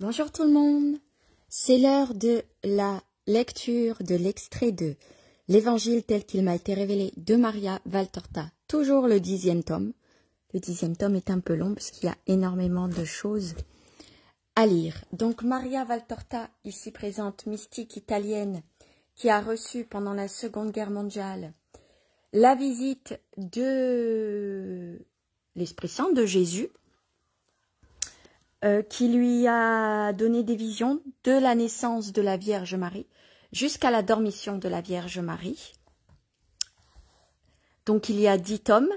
Bonjour tout le monde, c'est l'heure de la lecture de l'extrait de l'Évangile tel qu'il m'a été révélé de Maria Valtorta, toujours le 10e tome. Le 10e tome est un peu long parce qu'il y a énormément de choses à lire. Donc Maria Valtorta, ici présente, mystique italienne, qui a reçu pendant la Seconde Guerre mondiale la visite de l'Esprit Saint de Jésus, qui lui a donné des visions de la naissance de la Vierge Marie jusqu'à la dormition de la Vierge Marie. Donc il y a 10 tomes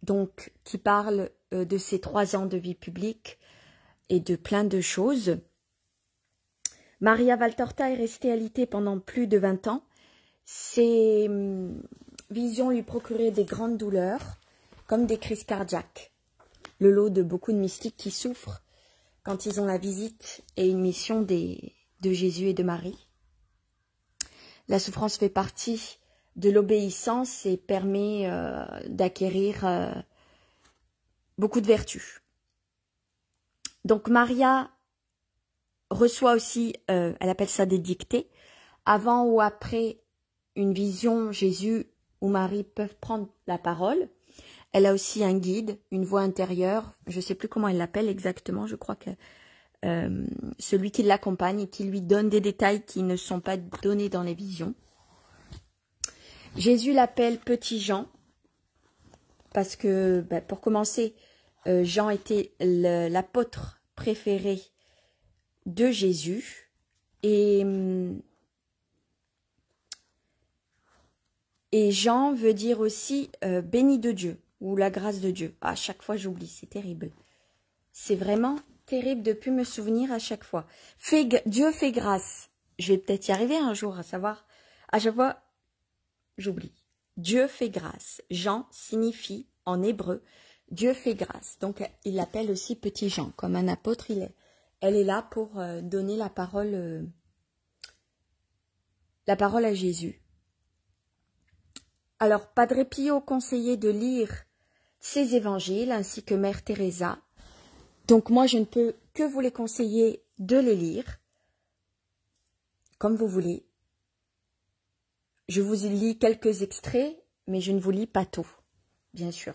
donc, qui parlent de ses 3 ans de vie publique et de plein de choses. Maria Valtorta est restée alitée pendant plus de 20 ans. Ses visions lui procuraient des grandes douleurs, comme des crises cardiaques. Le lot de beaucoup de mystiques qui souffrent quand ils ont la visite et une mission de Jésus et de Marie. La souffrance fait partie de l'obéissance et permet d'acquérir beaucoup de vertus. Donc Maria reçoit aussi, elle appelle ça des dictées, avant ou après une vision, Jésus ou Marie peuvent prendre la parole. Elle a aussi un guide, une voix intérieure, je ne sais plus comment elle l'appelle exactement, je crois que celui qui l'accompagne et qui lui donne des détails qui ne sont pas donnés dans les visions. Jésus l'appelle Petit Jean, parce que, pour commencer, Jean était l'apôtre préféré de Jésus, et Jean veut dire aussi béni de Dieu, ou la grâce de Dieu. À chaque fois j'oublie, c'est terrible. C'est vraiment terrible de ne plus me souvenir à chaque fois. Dieu fait grâce. Je vais peut-être y arriver un jour à savoir. À chaque fois, j'oublie. Dieu fait grâce. Jean signifie en hébreu Dieu fait grâce. Donc il l'appelle aussi Petit Jean. Comme un apôtre, elle est là pour donner la parole à Jésus. Alors, Padre Pio conseillait de lire ces évangiles ainsi que Mère Teresa. Donc moi, je ne peux que vous les conseiller de les lire comme vous voulez. Je vous lis quelques extraits, mais je ne vous lis pas tout, bien sûr.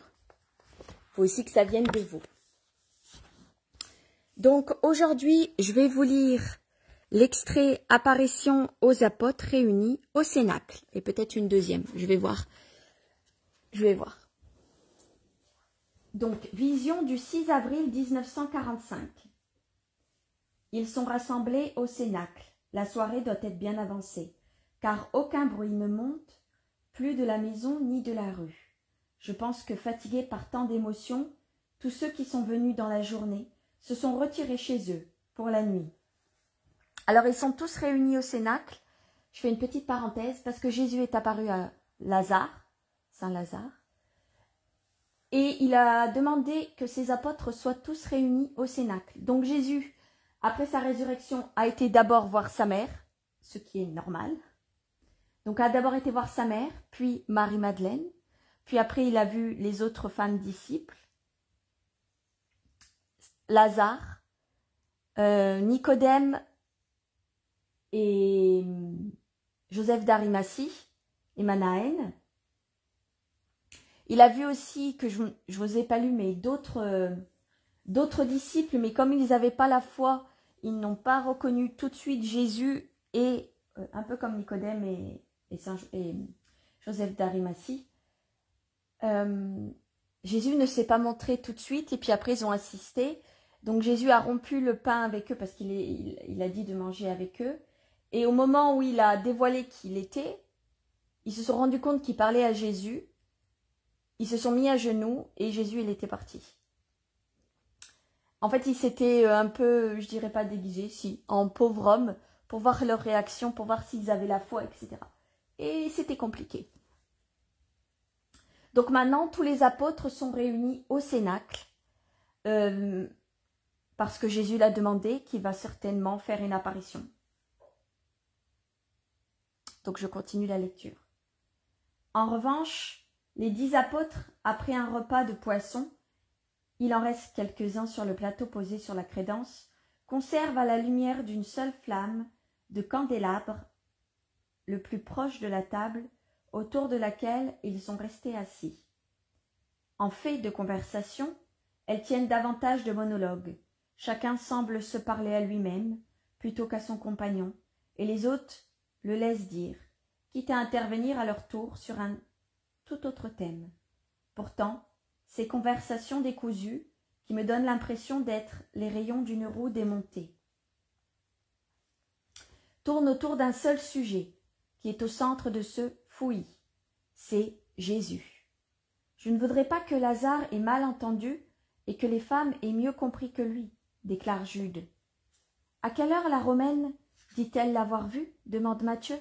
Il faut aussi que ça vienne de vous. Donc aujourd'hui, je vais vous lire l'extrait Apparition aux apôtres réunis au Cénacle. Et peut-être une deuxième, je vais voir. Donc, vision du 6 avril 1945. Ils sont rassemblés au Cénacle. La soirée doit être bien avancée, car aucun bruit ne monte, plus de la maison ni de la rue. Je pense que fatigués par tant d'émotions, tous ceux qui sont venus dans la journée se sont retirés chez eux pour la nuit. Alors, ils sont tous réunis au Cénacle. Je fais une petite parenthèse parce que Jésus est apparu à Lazare, Saint Lazare, et il a demandé que ses apôtres soient tous réunis au Cénacle. Donc Jésus, après sa résurrection, a été d'abord voir sa mère, ce qui est normal. Donc a d'abord été voir sa mère, puis Marie-Madeleine, puis après il a vu les autres femmes disciples, Lazare, Nicodème et Joseph d'Arimathie et Manaën. Il a vu aussi, que je ne vous ai pas lu, mais d'autres disciples, mais comme ils n'avaient pas la foi, ils n'ont pas reconnu tout de suite Jésus, et un peu comme Nicodème et Joseph d'Arimathie. Jésus ne s'est pas montré tout de suite, et puis après ils ont insisté. Donc Jésus a rompu le pain avec eux, parce qu'il a dit de manger avec eux. Et au moment où il a dévoilé qui il était, ils se sont rendus compte qu'il parlait à Jésus. Ils se sont mis à genoux et Jésus, il était parti. En fait, il s'était un peu, je dirais pas déguisé, si, en pauvre homme, pour voir leur réaction, pour voir s'ils avaient la foi, etc. Et c'était compliqué. Donc maintenant, tous les apôtres sont réunis au Cénacle, parce que Jésus l'a demandé, qu'il va certainement faire une apparition. Donc je continue la lecture. En revanche, les 10 apôtres, après un repas de poisson, il en reste quelques-uns sur le plateau posé sur la crédence, conservent à la lumière d'une seule flamme de candélabre le plus proche de la table autour de laquelle ils sont restés assis. En fait de conversation, elles tiennent davantage de monologues. Chacun semble se parler à lui-même plutôt qu'à son compagnon, et les hôtes le laissent dire, quitte à intervenir à leur tour sur un tout autre thème. Pourtant, ces conversations décousues, qui me donnent l'impression d'être les rayons d'une roue démontée, tournent autour d'un seul sujet, qui est au centre de ce fouillis. C'est Jésus. Je ne voudrais pas que Lazare ait mal entendu et que les femmes aient mieux compris que lui, déclare Jude. À quelle heure la Romaine dit-elle l'avoir vu demande Matthieu.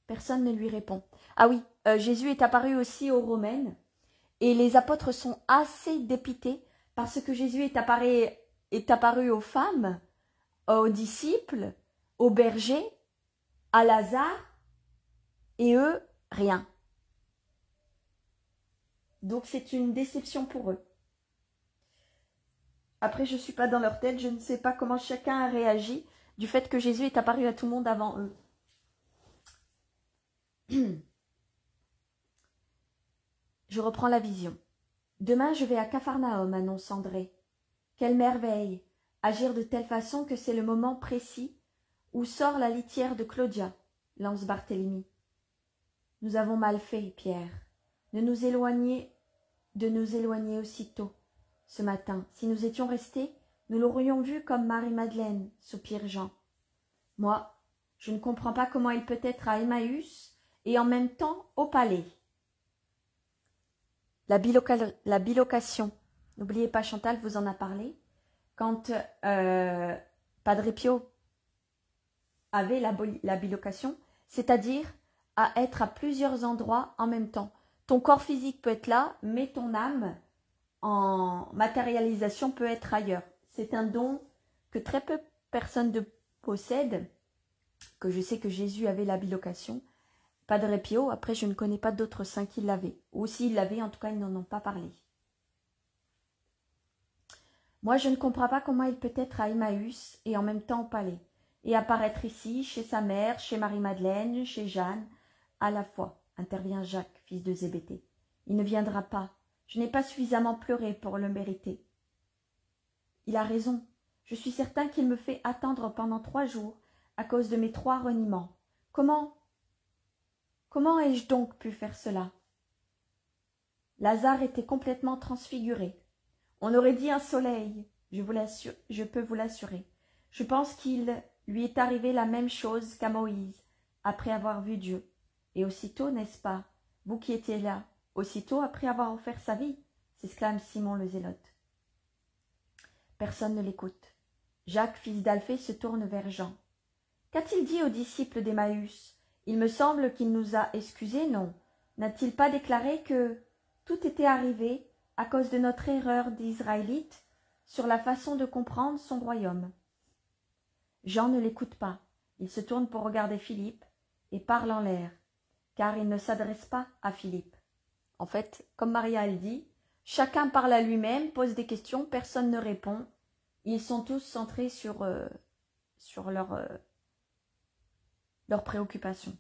Personne ne lui répond. Ah oui, Jésus est apparu aussi aux Romaines, et les apôtres sont assez dépités parce que Jésus est apparu aux femmes, aux disciples, aux bergers, à Lazare, et eux, rien. Donc c'est une déception pour eux. Après, je ne suis pas dans leur tête, je ne sais pas comment chacun a réagi du fait que Jésus est apparu à tout le monde avant eux. Je reprends la vision. Demain, je vais à Capharnaüm, annonce André. Quelle merveille! Agir de telle façon que c'est le moment précis où sort la litière de Claudia, lance Barthélemy. Nous avons mal fait, Pierre, de nous éloigner aussitôt. Ce matin, si nous étions restés, nous l'aurions vue comme Marie-Madeleine, soupire Jean. Moi, je ne comprends pas comment il peut être à Emmaüs et en même temps au palais. La bilocation, n'oubliez pas, Chantal vous en a parlé, quand Padre Pio avait la bilocation, c'est-à-dire à être à plusieurs endroits en même temps. Ton corps physique peut être là, mais ton âme, en matérialisation, peut être ailleurs. C'est un don que très peu de personnes possèdent, que je sais que Jésus avait la bilocation. Padre Pio, après je ne connais pas d'autres saints qui l'avaient. Ou s'ils l'avaient, en tout cas ils n'en ont pas parlé. Moi je ne comprends pas comment il peut être à Emmaüs et en même temps au palais, et apparaître ici, chez sa mère, chez Marie-Madeleine, chez Jeanne, à la fois, intervient Jacques, fils de Zébédée. Il ne viendra pas. Je n'ai pas suffisamment pleuré pour le mériter. Il a raison. Je suis certain qu'il me fait attendre pendant 3 jours à cause de mes 3 reniements. Comment ai-je donc pu faire cela? Lazare était complètement transfiguré. On aurait dit un soleil, je peux vous l'assurer. Je pense qu'il lui est arrivé la même chose qu'à Moïse, après avoir vu Dieu. Et aussitôt, n'est-ce pas, vous qui étiez là, aussitôt après avoir offert sa vie, s'exclame Simon le Zélote. Personne ne l'écoute. Jacques, fils d'Alphée, se tourne vers Jean. Qu'a-t-il dit aux disciples d'Emmaüs? Il me semble qu'il nous a excusés, non? N'a-t-il pas déclaré que tout était arrivé à cause de notre erreur d'Israélites sur la façon de comprendre son royaume? Jean ne l'écoute pas. Il se tourne pour regarder Philippe et parle en l'air, car il ne s'adresse pas à Philippe. En fait, comme Maria le dit, chacun parle à lui-même, pose des questions, personne ne répond. Ils sont tous centrés sur leurs préoccupations.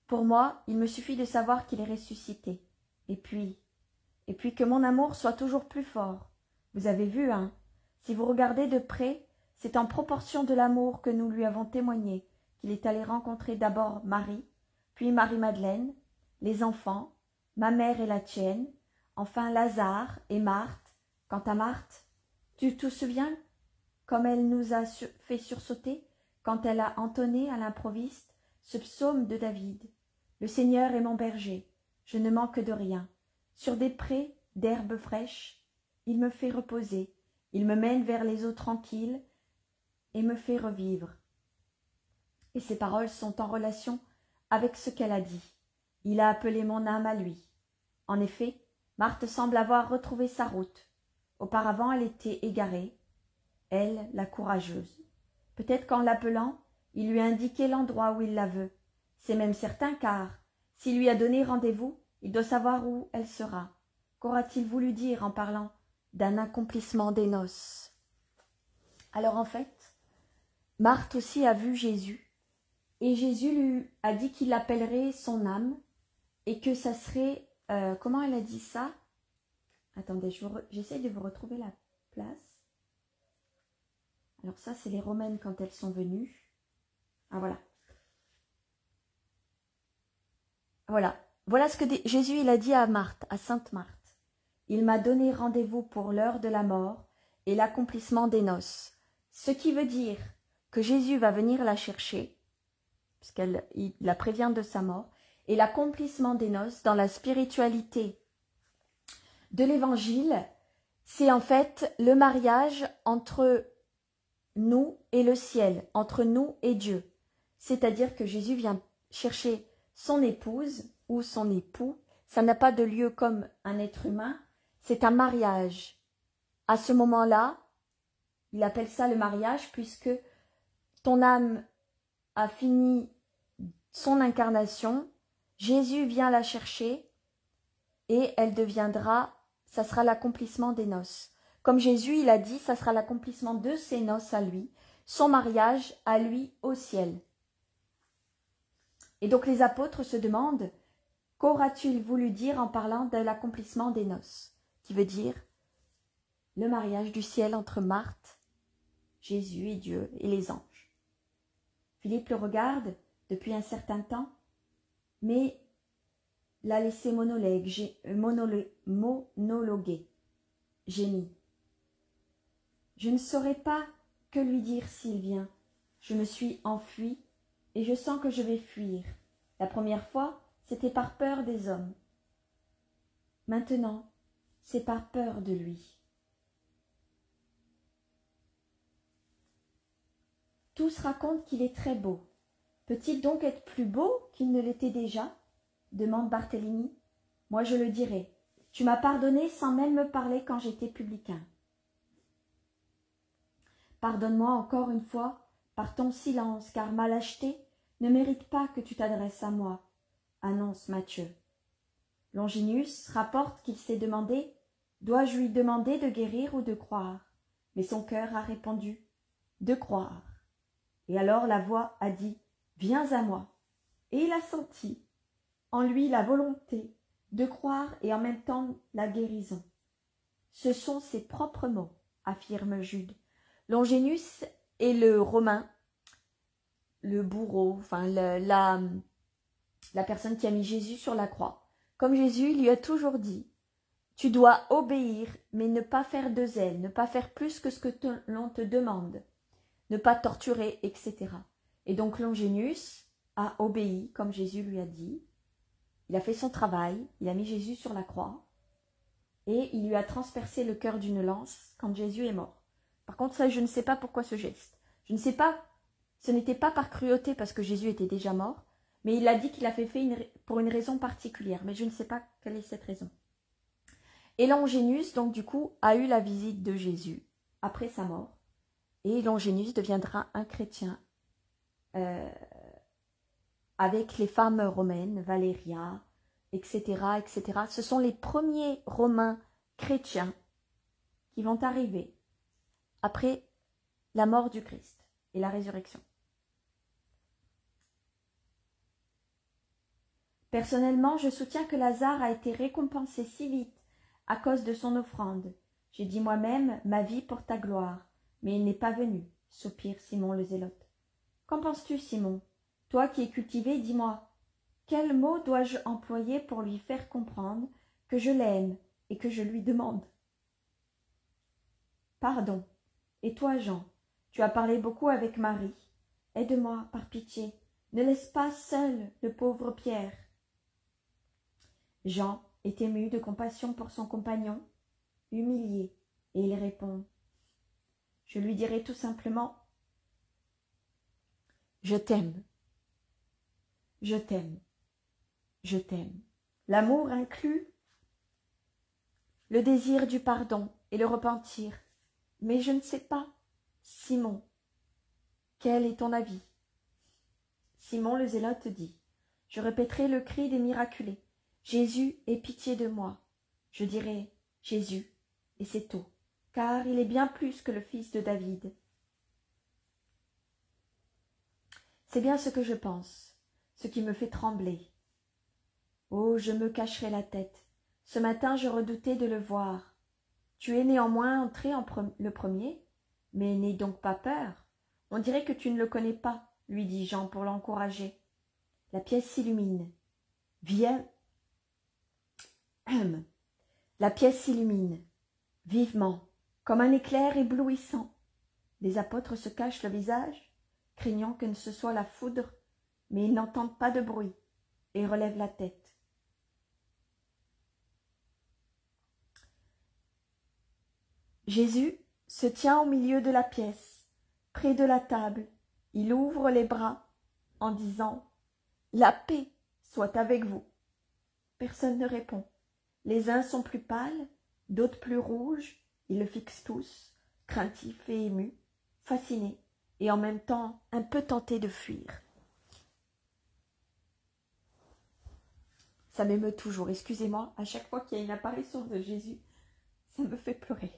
Pour moi, il me suffit de savoir qu'il est ressuscité. Et puis que mon amour soit toujours plus fort. Vous avez vu, hein? Si vous regardez de près, c'est en proportion de l'amour que nous lui avons témoigné qu'il est allé rencontrer d'abord Marie, puis Marie-Madeleine, les enfants, ma mère et la tienne, enfin Lazare et Marthe. Quant à Marthe, tu te souviens comme elle nous a fait sursauter quand elle a entonné à l'improviste ce psaume de David. Le Seigneur est mon berger, je ne manque de rien. Sur des prés d'herbes fraîches, il me fait reposer, il me mène vers les eaux tranquilles et me fait revivre. Et ces paroles sont en relation avec ce qu'elle a dit. Il a appelé mon âme à lui. En effet, Marthe semble avoir retrouvé sa route. Auparavant, elle était égarée, elle, la courageuse. Peut-être qu'en l'appelant, il lui a indiqué l'endroit où il la veut. C'est même certain car, s'il lui a donné rendez-vous, il doit savoir où elle sera. Qu'aura-t-il voulu dire en parlant d'un accomplissement des noces? Alors en fait, Marthe aussi a vu Jésus, et Jésus lui a dit qu'il l'appellerait son âme, et que ça serait... comment elle a dit ça? Attendez, j'essaie de vous retrouver la place. Alors ça, c'est les Romaines quand elles sont venues. Ah voilà. Voilà ce que Jésus il a dit à Marthe, à Sainte Marthe. Il m'a donné rendez-vous pour l'heure de la mort et l'accomplissement des noces. Ce qui veut dire que Jésus va venir la chercher, puisqu'il la prévient de sa mort, et l'accomplissement des noces dans la spiritualité de l'Évangile, c'est en fait le mariage entre nous et le ciel, entre nous et Dieu. C'est-à-dire que Jésus vient chercher son épouse ou son époux. Ça n'a pas de lieu comme un être humain, c'est un mariage. À ce moment-là, il appelle ça le mariage puisque ton âme a fini son incarnation, Jésus vient la chercher et elle deviendra, ça sera l'accomplissement des noces. Comme Jésus, il a dit, ça sera l'accomplissement de ses noces à lui, son mariage à lui au ciel. Et donc les apôtres se demandent, qu'aura-t-il voulu dire en parlant de l'accomplissement des noces, qui veut dire le mariage du ciel entre Marthe, Jésus et Dieu et les anges. Philippe le regarde depuis un certain temps, mais l'a laissé monologuer, gémit. Je ne saurais pas que lui dire s'il vient. Je me suis enfuie et je sens que je vais fuir. La première fois, c'était par peur des hommes. Maintenant, c'est par peur de lui. Tous racontent qu'il est très beau. Peut-il donc être plus beau qu'il ne l'était déjà? Demande Barthélemy. Moi je le dirai. Tu m'as pardonné sans même me parler quand j'étais publicain. Pardonne-moi encore une fois par ton silence, car ma lâcheté ne mérite pas que tu t'adresses à moi, annonce Matthieu. Longinus rapporte qu'il s'est demandé, dois-je lui demander de guérir ou de croire? Mais son cœur a répondu, de croire. Et alors la voix a dit, viens à moi. Et il a senti en lui la volonté de croire et en même temps la guérison. Ce sont ses propres mots, affirme Jude. Longinus est le Romain, le bourreau, enfin la personne qui a mis Jésus sur la croix. Comme Jésus lui a toujours dit, tu dois obéir, mais ne pas faire de zèle, ne pas faire plus que ce que l'on te demande, ne pas torturer, etc. Et donc Longinus a obéi, comme Jésus lui a dit. Il a fait son travail, il a mis Jésus sur la croix, et il lui a transpercé le cœur d'une lance quand Jésus est mort. Par contre, ça, je ne sais pas pourquoi ce geste. Je ne sais pas, ce n'était pas par cruauté parce que Jésus était déjà mort, mais il a dit qu'il l'avait fait pour une raison particulière, mais je ne sais pas quelle est cette raison. Et Longinus, donc du coup, a eu la visite de Jésus après sa mort, et Longinus deviendra un chrétien avec les femmes romaines, Valéria, etc., etc. Ce sont les premiers Romains chrétiens qui vont arriver après la mort du Christ et la résurrection. Personnellement, je soutiens que Lazare a été récompensé si vite à cause de son offrande. J'ai dit moi-même, ma vie pour ta gloire, mais il n'est pas venu, soupire Simon le Zélote. Qu'en penses-tu, Simon? Toi qui es cultivé, dis-moi, quel mot dois-je employer pour lui faire comprendre que je l'aime et que je lui demande? Pardon. Et toi, Jean, tu as parlé beaucoup avec Marie. Aide-moi, par pitié. Ne laisse pas seul le pauvre Pierre. Jean est ému de compassion pour son compagnon, humilié, et il répond. Je lui dirai tout simplement, je t'aime. Je t'aime. Je t'aime. L'amour inclut le désir du pardon et le repentir. Mais je ne sais pas, Simon, quel est ton avis? Simon le Zélote dit, je répéterai le cri des miraculés. Jésus, aie pitié de moi. Je dirai Jésus, et c'est tout, car il est bien plus que le fils de David. C'est bien ce que je pense, ce qui me fait trembler. Oh, je me cacherai la tête. Ce matin, je redoutais de le voir. Tu es néanmoins entré le premier, mais n'aie donc pas peur. On dirait que tu ne le connais pas, lui dit Jean pour l'encourager. La pièce s'illumine. Viens. La pièce s'illumine, vivement, comme un éclair éblouissant. Les apôtres se cachent le visage, craignant que ce soit la foudre, mais ils n'entendent pas de bruit et relèvent la tête. Jésus se tient au milieu de la pièce, près de la table. Il ouvre les bras en disant « La paix soit avec vous ». Personne ne répond. Les uns sont plus pâles, d'autres plus rouges. Ils le fixent tous, craintifs et émus, fascinés, et en même temps un peu tentés de fuir. Ça m'émeut toujours, excusez-moi, à chaque fois qu'il y a une apparition de Jésus, ça me fait pleurer.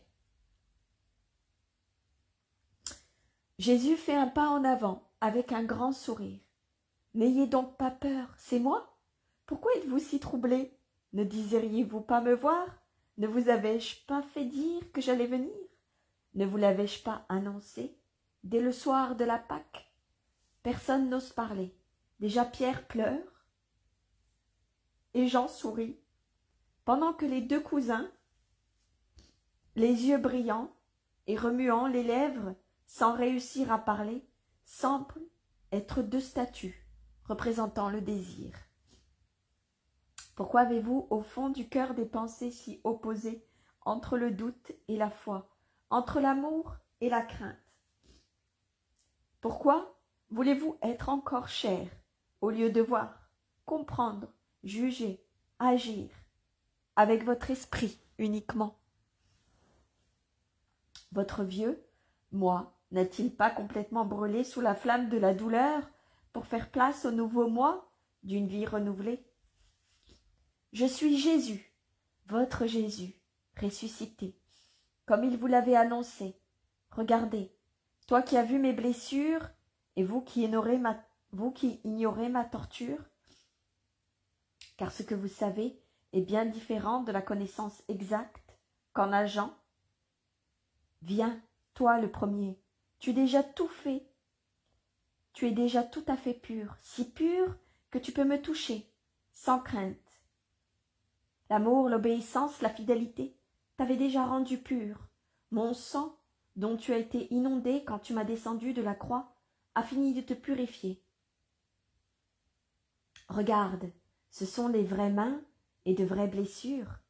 Jésus fait un pas en avant, avec un grand sourire. « N'ayez donc pas peur, c'est moi. Pourquoi êtes-vous si troublés? Ne désiriez-vous pas me voir? Ne vous avais-je pas fait dire que j'allais venir? Ne vous l'avais-je pas annoncé dès le soir de la Pâque? Personne n'ose parler. Déjà Pierre pleure et Jean sourit, pendant que les deux cousins, les yeux brillants et remuant les lèvres sans réussir à parler, semblent être deux statues représentant le désir. Pourquoi avez-vous au fond du cœur des pensées si opposées entre le doute et la foi, entre l'amour et la crainte? Pourquoi voulez-vous être encore chair au lieu de voir, comprendre, juger, agir avec votre esprit uniquement? Votre vieux moi n'a-t-il pas complètement brûlé sous la flamme de la douleur pour faire place au nouveau moi d'une vie renouvelée? Je suis Jésus, votre Jésus, ressuscité, comme il vous l'avait annoncé. Regardez, toi qui as vu mes blessures, et vous qui ignorez ma torture, car ce que vous savez est bien différent de la connaissance exacte qu'en a Jean. Viens, toi le premier, tu es déjà tout fait, tu es déjà tout à fait pur, si pur que tu peux me toucher, sans crainte. L'amour, l'obéissance, la fidélité t'avaient déjà rendu pur. Mon sang, dont tu as été inondé quand tu m'as descendu de la croix, a fini de te purifier. Regarde, ce sont des vraies mains et de vraies blessures.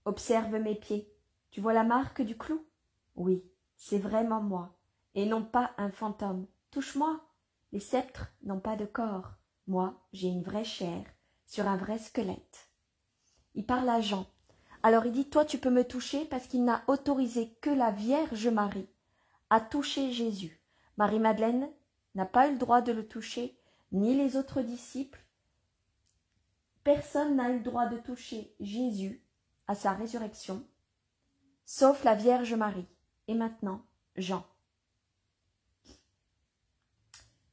Observe mes pieds, tu vois la marque du clou? Oui, c'est vraiment moi, et non pas un fantôme. Touche-moi, les sceptres n'ont pas de corps. Moi, j'ai une vraie chair, sur un vrai squelette. Il parle à Jean. Alors il dit, toi tu peux me toucher parce qu'il n'a autorisé que la Vierge Marie à toucher Jésus. Marie-Madeleine n'a pas eu le droit de le toucher, ni les autres disciples. Personne n'a eu le droit de toucher Jésus à sa résurrection, sauf la Vierge Marie. Et maintenant, Jean.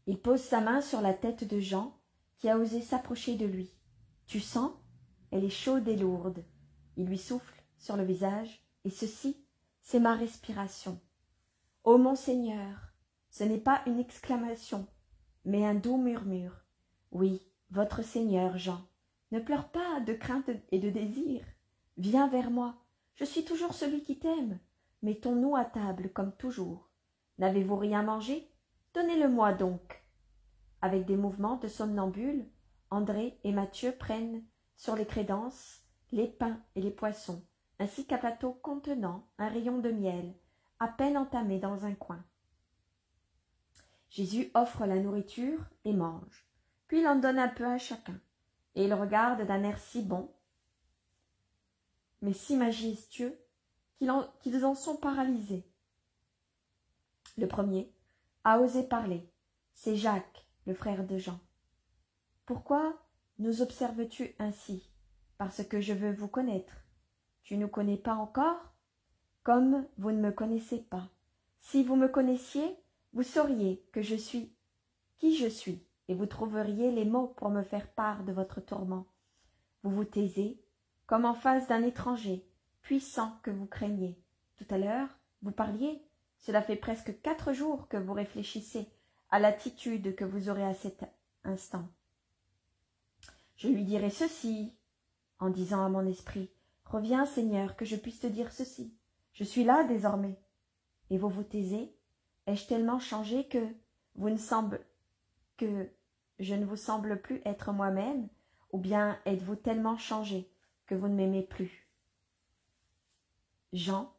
Il pose sa main sur la tête de Jean, qui a osé s'approcher de lui. Tu sens? Elle est chaude et lourde. Il lui souffle sur le visage, et ceci, c'est ma respiration. Ô mon Seigneur, ce n'est pas une exclamation, mais un doux murmure. Oui, votre Seigneur, Jean. Ne pleure pas de crainte et de désir. Viens vers moi, je suis toujours celui qui t'aime. Mettons-nous à table comme toujours. N'avez-vous rien mangé? Donnez-le-moi donc. Avec des mouvements de somnambule, André et Matthieu prennent sur les crédences les pains et les poissons, ainsi qu'un plateau contenant un rayon de miel, à peine entamé dans un coin. Jésus offre la nourriture et mange, puis il en donne un peu à chacun, et il regarde d'un air si bon, mais si majestueux, qu'ils en sont paralysés. Le premier a osé parler, c'est Jacques, le frère de Jean. Pourquoi nous observes-tu ainsi? Parce que je veux vous connaître. tu ne connais pas encore? Comme vous ne me connaissez pas. Si vous me connaissiez, vous sauriez que je suis qui je suis, et vous trouveriez les mots pour me faire part de votre tourment. Vous vous taisez, comme en face d'un étranger, puissant que vous craignez. Tout à l'heure, vous parliez, cela fait presque 4 jours que vous réfléchissez à l'attitude que vous aurez à cet instant. Je lui dirai ceci, en disant à mon esprit, « Reviens, Seigneur, que je puisse te dire ceci. Je suis là désormais. » Et vous vous taisez. Ai-je tellement changé que je ne vous semble plus être moi-même, ou bien êtes-vous tellement changé que vous ne m'aimez plus? Jean,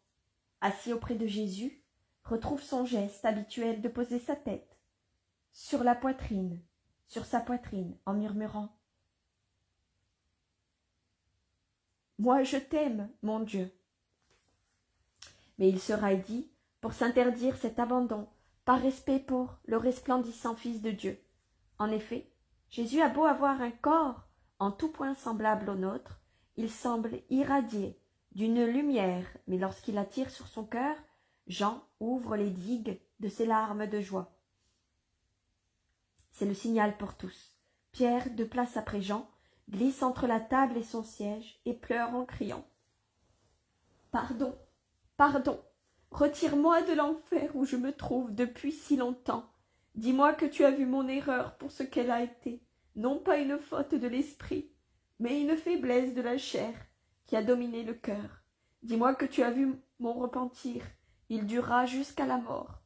assis auprès de Jésus, retrouve son geste habituel de poser sa tête sur sa poitrine, en murmurant « Moi je t'aime, mon Dieu !» Mais il se raidit pour s'interdire cet abandon, par respect pour le resplendissant Fils de Dieu. En effet, Jésus a beau avoir un corps en tout point semblable au nôtre, il semble irradier d'une lumière, mais lorsqu'il attire sur son cœur, Jean ouvre les digues de ses larmes de joie. C'est le signal pour tous. Pierre, de place après Jean, glisse entre la table et son siège et pleure en criant « Pardon, pardon, retire-moi de l'enfer où je me trouve depuis si longtemps. Dis-moi que tu as vu mon erreur pour ce qu'elle a été, non pas une faute de l'esprit, mais une faiblesse de la chair qui a dominé le cœur. Dis-moi que tu as vu mon repentir, il durera jusqu'à la mort.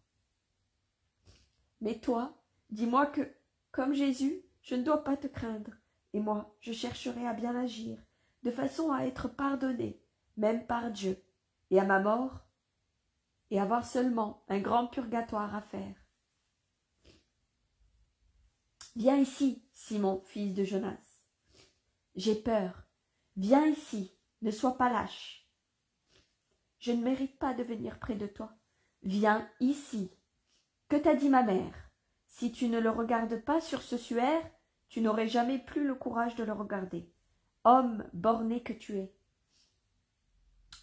Mais toi, dis-moi que, comme Jésus, je ne dois pas te craindre, et moi, je chercherai à bien agir, de façon à être pardonné, même par Dieu, et à ma mort, et avoir seulement un grand purgatoire à faire. Viens ici, Simon, fils de Jonas. J'ai peur. Viens ici, ne sois pas lâche. Je ne mérite pas de venir près de toi. Viens ici. Que t'a dit ma mère? Si tu ne le regardes pas sur ce suaire, tu n'aurais jamais plus le courage de le regarder. Homme borné que tu es.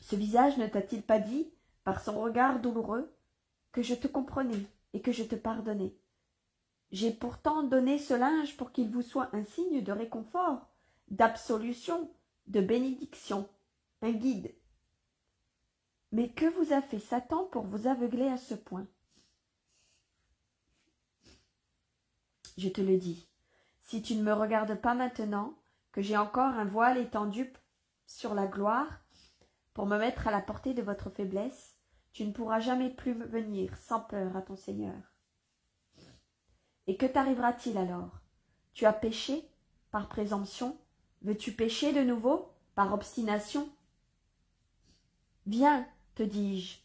Ce visage ne t'a-t-il pas dit, par son regard douloureux, que je te comprenais et que je te pardonnais? J'ai pourtant donné ce linge pour qu'il vous soit un signe de réconfort, d'absolution, de bénédiction, un guide. Mais que vous a fait Satan pour vous aveugler à ce point? Je te le dis, si tu ne me regardes pas maintenant, que j'ai encore un voile étendu sur la gloire, pour me mettre à la portée de votre faiblesse, tu ne pourras jamais plus venir sans peur à ton Seigneur. Et que t'arrivera-t-il alors? Tu as péché par présomption? Veux-tu pécher de nouveau par obstination? Viens, te dis-je.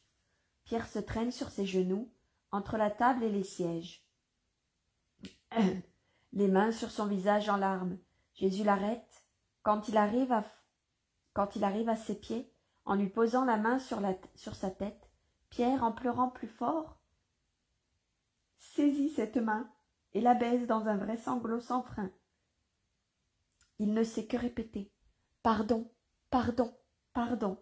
Pierre se traîne sur ses genoux, entre la table et les sièges. Les mains sur son visage en larmes. Jésus l'arrête. Quand il arrive à ses pieds, en lui posant la main sur sa tête, Pierre, en pleurant plus fort, saisit cette main et la baise dans un vrai sanglot sans frein. Il ne sait que répéter « Pardon, pardon, pardon ».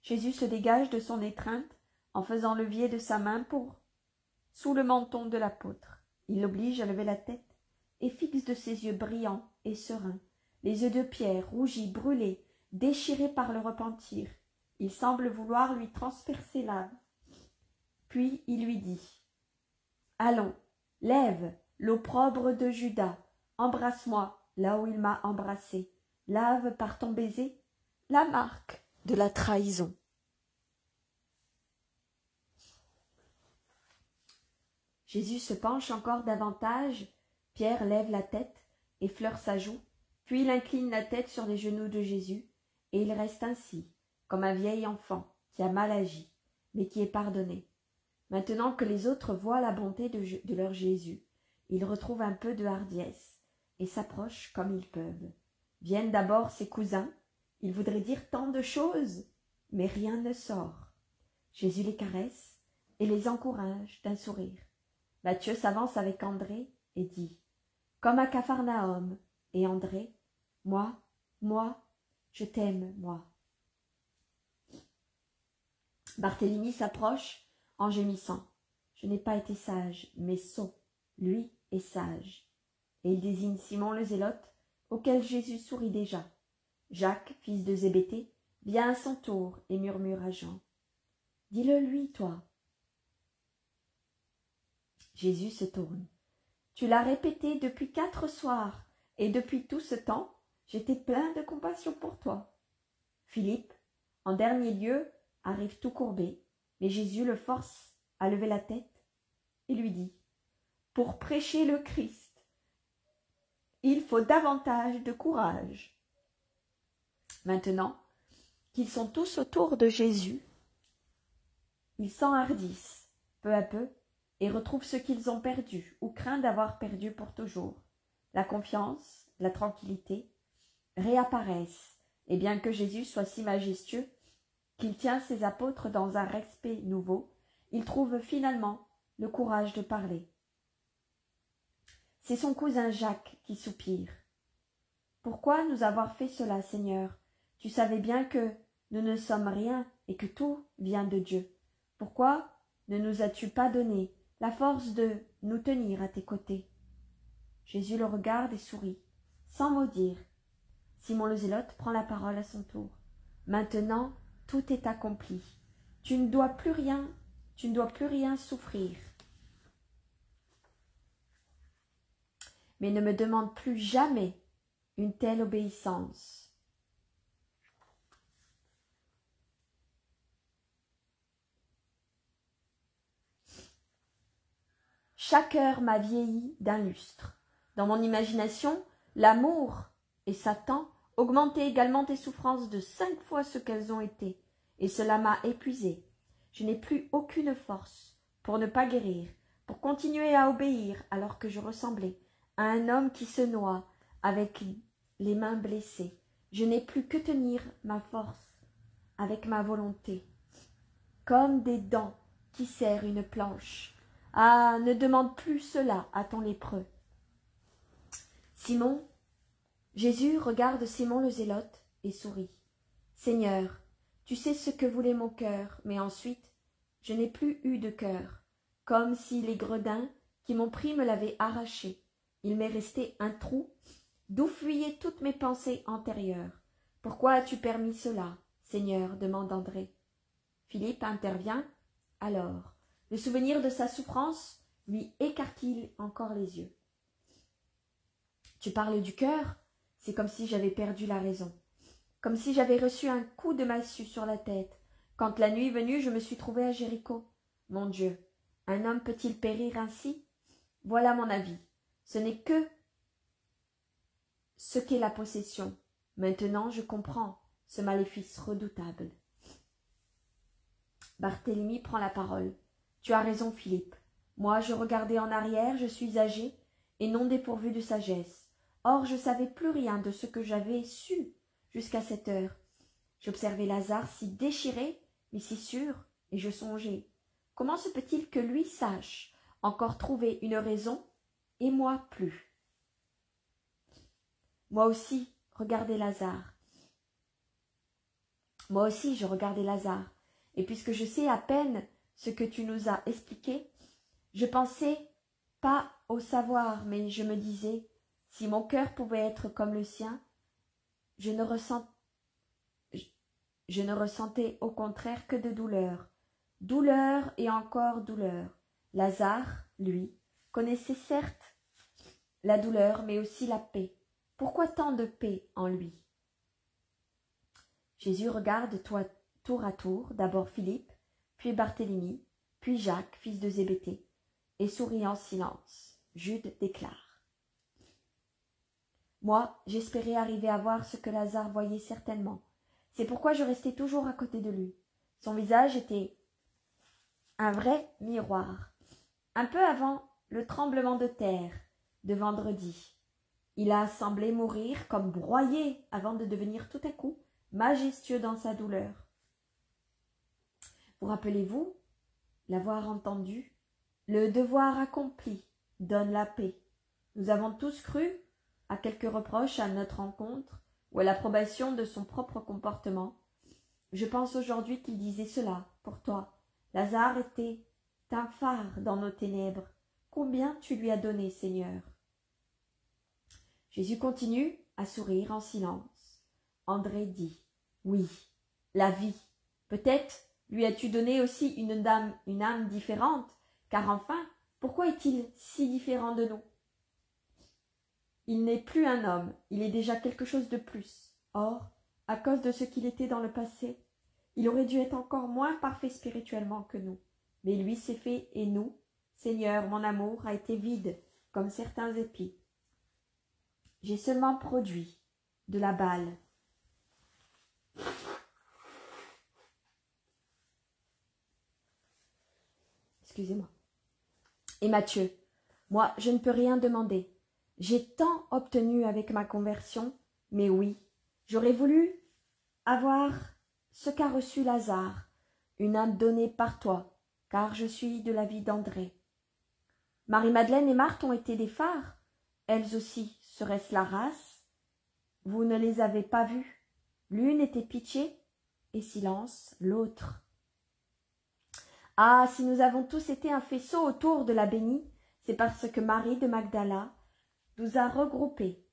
Jésus se dégage de son étreinte en faisant levier de sa main sous le menton de l'apôtre. Il l'oblige à lever la tête et fixe de ses yeux brillants et sereins les yeux de Pierre, rougis, brûlés, déchirés par le repentir. Il semble vouloir lui transpercer l'âme. Puis il lui dit « Allons, lève l'opprobre de Judas, embrasse-moi là où il m'a embrassé, lave par ton baiser la marque de la trahison. » Jésus se penche encore davantage, Pierre lève la tête, effleure sa joue, puis il incline la tête sur les genoux de Jésus, et il reste ainsi, comme un vieil enfant qui a mal agi, mais qui est pardonné. Maintenant que les autres voient la bonté de leur Jésus, ils retrouvent un peu de hardiesse, et s'approchent comme ils peuvent. Viennent d'abord ses cousins, ils voudraient dire tant de choses, mais rien ne sort. Jésus les caresse et les encourage d'un sourire. Matthieu s'avance avec André et dit « Comme à Capharnaüm », et André « Moi, Je t'aime, moi. Barthélemy s'approche en gémissant. Je n'ai pas été sage, mais sot. Lui est sage. Et il désigne Simon le Zélote, auquel Jésus sourit déjà. Jacques, fils de Zébédée, vient à son tour et murmure à Jean. Dis-le lui, toi. Jésus se tourne. Tu l'as répété depuis 4 soirs, et depuis tout ce temps, j'étais plein de compassion pour toi. Philippe, en dernier lieu, arrive tout courbé, mais Jésus le force à lever la tête et lui dit « Pour prêcher le Christ, il faut davantage de courage. » Maintenant qu'ils sont tous autour de Jésus, ils s'enhardissent peu à peu et retrouvent ce qu'ils ont perdu ou craignent d'avoir perdu pour toujours. La confiance, la tranquillité réapparaissent, et bien que Jésus soit si majestueux qu'il tient ses apôtres dans un respect nouveau, il trouve finalement le courage de parler. C'est son cousin Jacques qui soupire. « Pourquoi nous avoir fait cela, Seigneur? Tu savais bien que nous ne sommes rien et que tout vient de Dieu. Pourquoi ne nous as-tu pas donné la force de nous tenir à tes côtés ?» Jésus le regarde et sourit, sans mot dire. Simon le Zélote prend la parole à son tour. « Maintenant, tout est accompli. Tu ne dois plus rien souffrir. Mais ne me demande plus jamais une telle obéissance. » Chaque heure m'a vieilli d'un lustre. Dans mon imagination, l'amour et Satan augmentaient également tes souffrances de 5 fois ce qu'elles ont été, et cela m'a épuisé. Je n'ai plus aucune force pour ne pas guérir, pour continuer à obéir alors que je ressemblais à un homme qui se noie avec les mains blessées. Je n'ai plus que tenir ma force avec ma volonté, comme des dents qui serrent une planche. Ah, ne demande plus cela à ton lépreux. Simon, Jésus regarde Simon le Zélote et sourit. Seigneur, tu sais ce que voulait mon cœur, mais ensuite, je n'ai plus eu de cœur, comme si les gredins qui m'ont pris me l'avaient arraché. Il m'est resté un trou, d'où fuyaient toutes mes pensées antérieures. Pourquoi as-tu permis cela, Seigneur? Demande André. Philippe intervient. Alors, le souvenir de sa souffrance lui écarquille encore les yeux. Tu parles du cœur? C'est comme si j'avais perdu la raison, comme si j'avais reçu un coup de massue sur la tête, quand la nuit venue je me suis trouvée à Jéricho. Mon Dieu, un homme peut-il périr ainsi? Voilà mon avis. Ce n'est que ce qu'est la possession. Maintenant je comprends ce maléfice redoutable. Barthélemy prend la parole. Tu as raison, Philippe. Moi, je regardais en arrière, je suis âgé et non dépourvu de sagesse. Or, je savais plus rien de ce que j'avais su jusqu'à cette heure. J'observais Lazare si déchiré, mais si sûr, et je songeais. Comment se peut-il que lui sache encore trouver une raison, et moi plus? Moi aussi, regardais Lazare. Moi aussi, je regardais Lazare, et puisque je sais à peine ce que tu nous as expliqué, je pensais pas au savoir, mais je me disais, si mon cœur pouvait être comme le sien, je ne ressentais au contraire que de douleur. Douleur et encore douleur. Lazare, lui, connaissait certes la douleur, mais aussi la paix. Pourquoi tant de paix en lui? Jésus regarde tour à tour, d'abord Philippe, puis Barthélemy, puis Jacques, fils de Zébédée, et sourit en silence. Jude déclare. Moi, j'espérais arriver à voir ce que Lazare voyait certainement. C'est pourquoi je restais toujours à côté de lui. Son visage était un vrai miroir. Un peu avant le tremblement de terre de vendredi, il a semblé mourir comme broyé avant de devenir tout à coup majestueux dans sa douleur. Vous rappelez-vous l'avoir entendu? Le devoir accompli donne la paix. Nous avons tous cru à quelques reproches à notre rencontre. ou à l'approbation de son propre comportement. Je pense aujourd'hui qu'il disait cela pour toi. Lazare était un phare dans nos ténèbres. Combien tu lui as donné, Seigneur? Jésus continue à sourire en silence. André dit, oui, la vie. Peut-être lui as-tu donné aussi une âme différente, car enfin, pourquoi est-il si différent de nous? Il n'est plus un homme, il est déjà quelque chose de plus. Or, à cause de ce qu'il était dans le passé, il aurait dû être encore moins parfait spirituellement que nous. Mais lui s'est fait, et nous, Seigneur, mon amour a été vide, comme certains épis. J'ai seulement produit de la balle. Excusez-moi. Et Matthieu, moi, je ne peux rien demander. J'ai tant obtenu avec ma conversion, mais oui, j'aurais voulu avoir ce qu'a reçu Lazare, une âme donnée par toi, car je suis de l'avis d'André. Marie-Madeleine et Marthe ont été des phares, elles aussi, serait-ce la race? Vous ne les avez pas vues. L'une était pitié et silence, l'autre. Ah, si nous avons tous été un faisceau autour de la bénie, c'est parce que Marie de Magdala nous a regroupés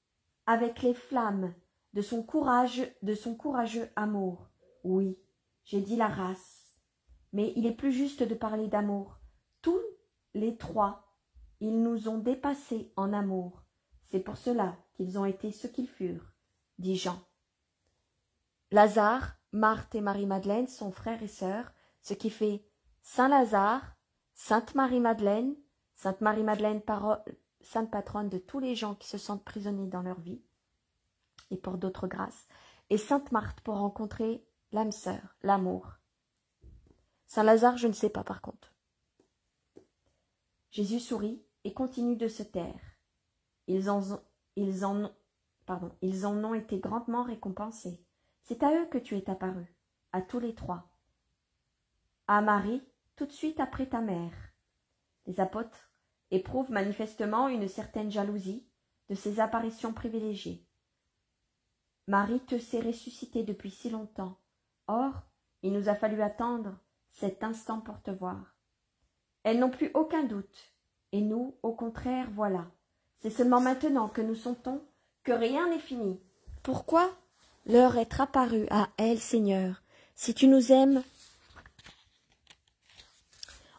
avec les flammes de son courageux amour. Oui, j'ai dit la race, mais il est plus juste de parler d'amour. Tous les trois, ils nous ont dépassés en amour. C'est pour cela qu'ils ont été ce qu'ils furent, dit Jean. Lazare, Marthe et Marie-Madeleine sont frères et sœurs, ce qui fait Saint-Lazare, Sainte Marie-Madeleine, Sainte Marie-Madeleine, sainte patronne de tous les gens qui se sentent prisonniers dans leur vie et pour d'autres grâces, et Sainte Marthe pour rencontrer l'âme sœur, l'amour. Saint-Lazare, je ne sais pas par contre. Jésus sourit et continue de se taire. Ils en ont été grandement récompensés. C'est à eux que tu es apparu, à tous les trois. À Marie, tout de suite après ta mère. Les apôtres éprouvent manifestement une certaine jalousie de ces apparitions privilégiées. Marie te s'est ressuscitée depuis si longtemps. Or, il nous a fallu attendre cet instant pour te voir. Elles n'ont plus aucun doute, et nous, au contraire, voilà. C'est seulement maintenant que nous sentons que rien n'est fini. Pourquoi leur être apparu à elles, Seigneur, si tu nous aimes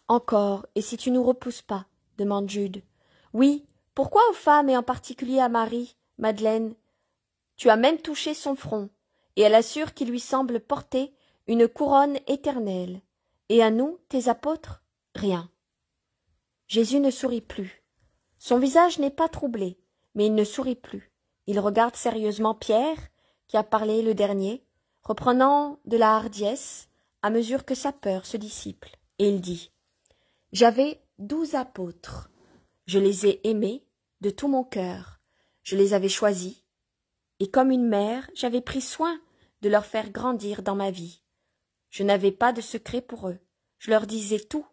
encore, et si tu nous repousses pas, demande Jude. Oui, pourquoi aux femmes, et en particulier à Marie, Madeleine? Tu as même touché son front, et elle assure qu'il lui semble porter une couronne éternelle. Et à nous, tes apôtres, rien. Jésus ne sourit plus. Son visage n'est pas troublé, mais il ne sourit plus. Il regarde sérieusement Pierre, qui a parlé le dernier, reprenant de la hardiesse à mesure que sa peur se dissipe, et il dit « J'avais 12 apôtres. Je les ai aimés de tout mon cœur. Je les avais choisis, et comme une mère, j'avais pris soin de leur faire grandir dans ma vie. Je n'avais pas de secret pour eux. Je leur disais tout,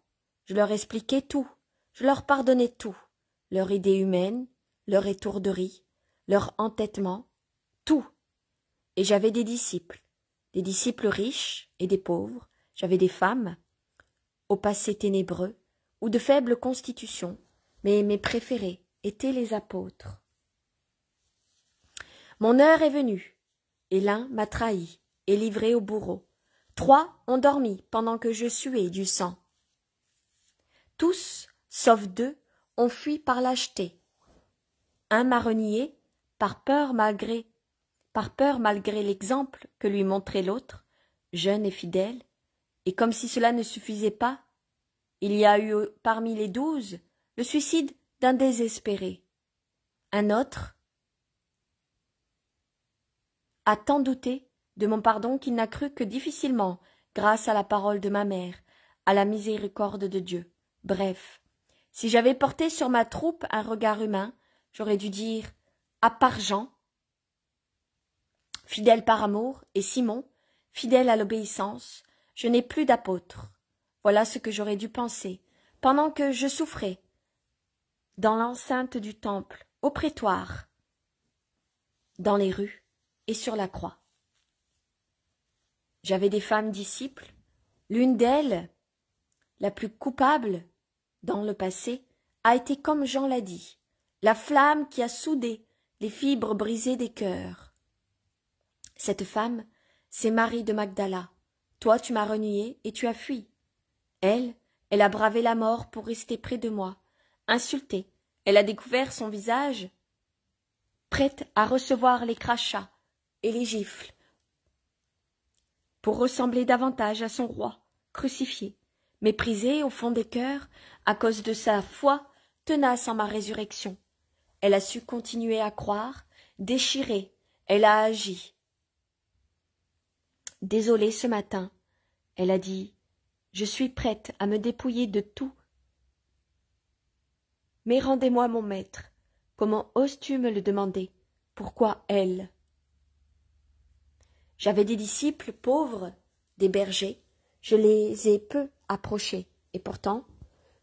je leur expliquais tout, je leur pardonnais tout, leur idée humaine, leur étourderie, leur entêtement, tout. Et j'avais des disciples riches et des pauvres, j'avais des femmes, au passé ténébreux, ou de faible constitution, mais mes préférés étaient les apôtres. Mon heure est venue, et l'un m'a trahi et livré au bourreau. 3 ont dormi pendant que je suais du sang. Tous, sauf 2, ont fui par lâcheté. Un m'a renié par peur malgré l'exemple que lui montrait l'autre, jeune et fidèle, et comme si cela ne suffisait pas, il y a eu parmi les 12 le suicide d'un désespéré. Un autre a tant douté de mon pardon qu'il n'a cru que difficilement, grâce à la parole de ma mère, à la miséricorde de Dieu. Bref, si j'avais porté sur ma troupe un regard humain, j'aurais dû dire, à part Jean, fidèle par amour, et Simon, fidèle à l'obéissance, je n'ai plus d'apôtre. Voilà ce que j'aurais dû penser, pendant que je souffrais, dans l'enceinte du temple, au prétoire, dans les rues et sur la croix. J'avais des femmes disciples, l'une d'elles, la plus coupable dans le passé, a été comme Jean l'a dit, la flamme qui a soudé les fibres brisées des cœurs. Cette femme, c'est Marie de Magdala. Toi, tu m'as renié et tu as fui. Elle a bravé la mort pour rester près de moi. Insultée, elle a découvert son visage, prête à recevoir les crachats et les gifles, pour ressembler davantage à son roi, crucifié, méprisée au fond des cœurs à cause de sa foi tenace en ma résurrection. Elle a su continuer à croire, déchirée, elle a agi. Désolée ce matin, elle a dit, je suis prête à me dépouiller de tout. Mais rendez-moi mon maître. Comment oses-tu me le demander? Pourquoi elle? J'avais des disciples pauvres, des bergers, je les ai peu approchés, et pourtant,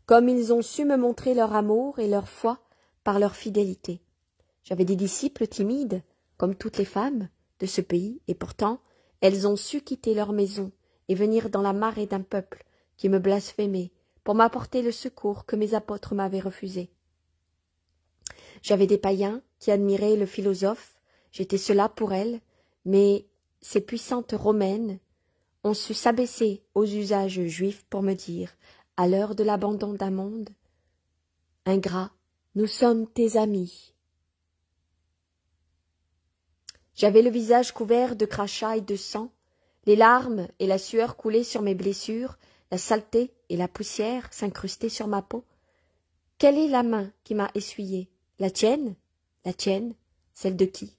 comme ils ont su me montrer leur amour et leur foi par leur fidélité. J'avais des disciples timides, comme toutes les femmes de ce pays, et pourtant, elles ont su quitter leur maison et venir dans la marée d'un peuple qui me blasphémait pour m'apporter le secours que mes apôtres m'avaient refusé. J'avais des païens qui admiraient le philosophe, j'étais cela pour elles, mais ces puissantes romaines ont su s'abaisser aux usages juifs pour me dire, à l'heure de l'abandon d'un monde, « Ingrat, nous sommes tes amis. » J'avais le visage couvert de crachats et de sang, les larmes et la sueur coulaient sur mes blessures, la saleté et la poussière s'incrustaient sur ma peau. Quelle est la main qui m'a essuyé? La tienne? La tienne? Celle de qui?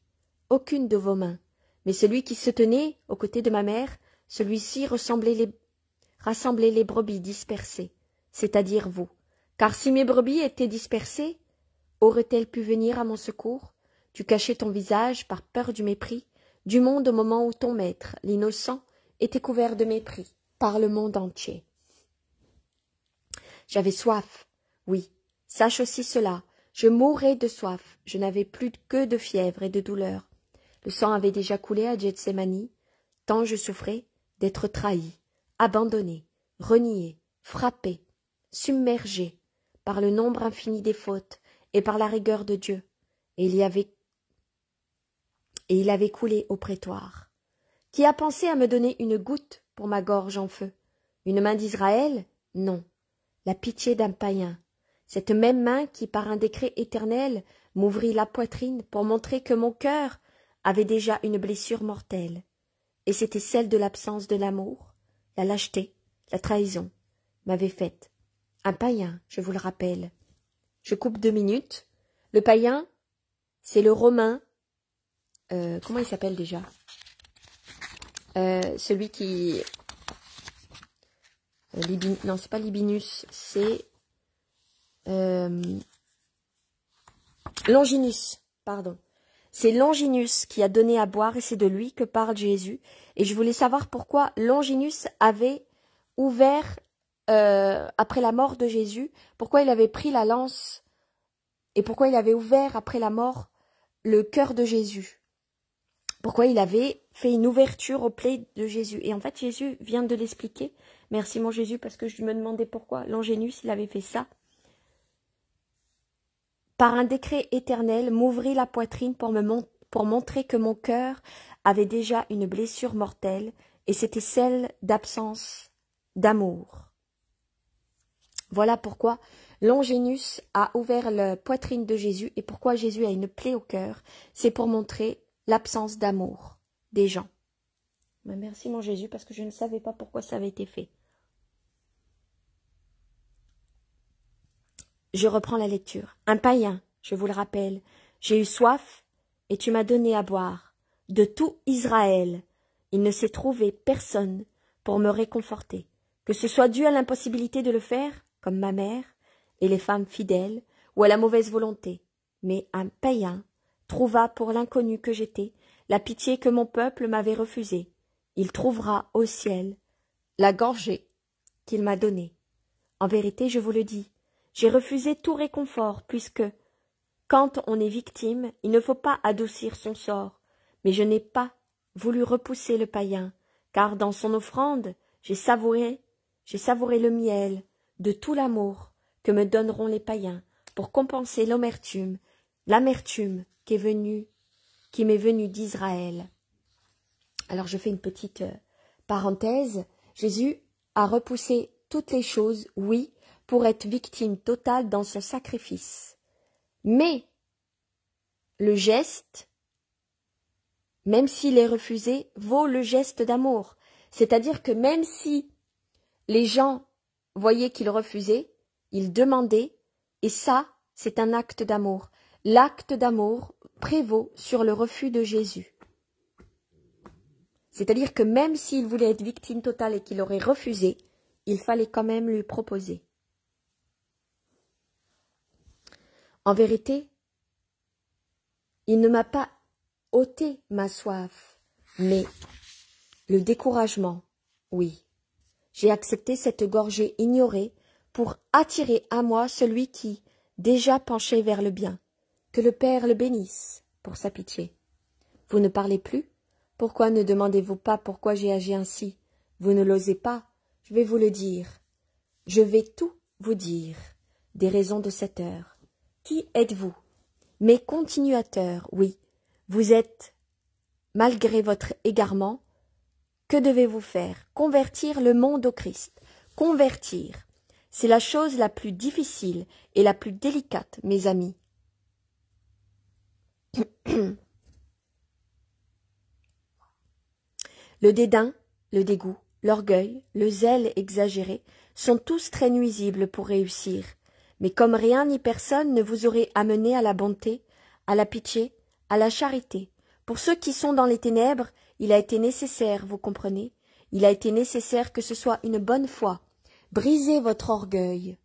Aucune de vos mains. Mais celui qui se tenait aux côtés de ma mère, celui-ci rassemblait les brebis dispersées, c'est-à-dire vous. Car si mes brebis étaient dispersées, auraient-elles pu venir à mon secours? Tu cachais ton visage par peur du mépris du monde au moment où ton maître, l'innocent, était couvert de mépris par le monde entier. J'avais soif, oui, sache aussi cela, je mourais de soif, je n'avais plus que de fièvre et de douleur. Le sang avait déjà coulé à Gethsémani, tant je souffrais d'être trahi, abandonné, renié, frappé, submergé par le nombre infini des fautes et par la rigueur de Dieu, et il avait coulé au prétoire. Qui a pensé à me donner une goutte pour ma gorge en feu? Une main d'Israël? Non. La pitié d'un païen. Cette même main qui, par un décret éternel, m'ouvrit la poitrine pour montrer que mon cœur avait déjà une blessure mortelle. Et c'était celle de l'absence de l'amour, la lâcheté, la trahison, m'avait faite. Un païen, je vous le rappelle. Je coupe 2 minutes. Le païen, c'est le romain. Comment il s'appelle déjà? Celui qui... non, c'est pas Libinus, c'est... Longinus, pardon. C'est Longinus qui a donné à boire et c'est de lui que parle Jésus. Et je voulais savoir pourquoi Longinus avait ouvert, après la mort de Jésus, pourquoi il avait pris la lance et pourquoi il avait ouvert après la mort le cœur de Jésus. Pourquoi il avait fait une ouverture aux plaies de Jésus. Et en fait, Jésus vient de l'expliquer. Merci mon Jésus, parce que je me demandais pourquoi Longinus, il avait fait ça. Par un décret éternel, m'ouvrit la poitrine pour montrer que mon cœur avait déjà une blessure mortelle, et c'était celle d'absence d'amour. Voilà pourquoi Longinus a ouvert la poitrine de Jésus, et pourquoi Jésus a une plaie au cœur, c'est pour montrer l'absence d'amour des gens. Mais merci mon Jésus, parce que je ne savais pas pourquoi ça avait été fait. Je reprends la lecture. Un païen, je vous le rappelle, j'ai eu soif et tu m'as donné à boire. De tout Israël, il ne s'est trouvé personne pour me réconforter, que ce soit dû à l'impossibilité de le faire, comme ma mère et les femmes fidèles, ou à la mauvaise volonté. Mais un païen trouva pour l'inconnu que j'étais la pitié que mon peuple m'avait refusée. Il trouvera au ciel la gorgée qu'il m'a donnée. En vérité, je vous le dis, j'ai refusé tout réconfort, puisque, quand on est victime, il ne faut pas adoucir son sort, mais je n'ai pas voulu repousser le païen, car dans son offrande, j'ai savouré le miel de tout l'amour que me donneront les païens pour compenser l'amertume qui m'est venue d'Israël. Alors je fais une petite parenthèse. Jésus a repoussé toutes les choses, oui, pour être victime totale dans son sacrifice. Mais le geste, même s'il est refusé, vaut le geste d'amour. C'est-à-dire que même si les gens voyaient qu'il refusait, ils demandaient, et ça, c'est un acte d'amour. L'acte d'amour prévaut sur le refus de Jésus. C'est-à-dire que même s'il voulait être victime totale et qu'il aurait refusé, il fallait quand même lui proposer. En vérité, il ne m'a pas ôté ma soif, mais le découragement, oui. J'ai accepté cette gorgée ignorée pour attirer à moi celui qui, déjà penchait vers le bien. Que le Père le bénisse pour sa pitié. Vous ne parlez plus? Pourquoi ne demandez-vous pas pourquoi j'ai agi ainsi? Vous ne l'osez pas? Je vais vous le dire. Je vais tout vous dire. Des raisons de cette heure. Qui êtes-vous? Mes continuateurs, oui. Vous êtes, malgré votre égarement, que devez-vous faire? Convertir le monde au Christ. Convertir. C'est la chose la plus difficile et la plus délicate, mes amis. Le dédain, le dégoût, l'orgueil, le zèle exagéré sont tous très nuisibles pour réussir. Mais comme rien ni personne ne vous aurait amené à la bonté, à la pitié, à la charité, pour ceux qui sont dans les ténèbres, il a été nécessaire, vous comprenez, il a été nécessaire que ce soit une bonne foi. Brisez votre orgueil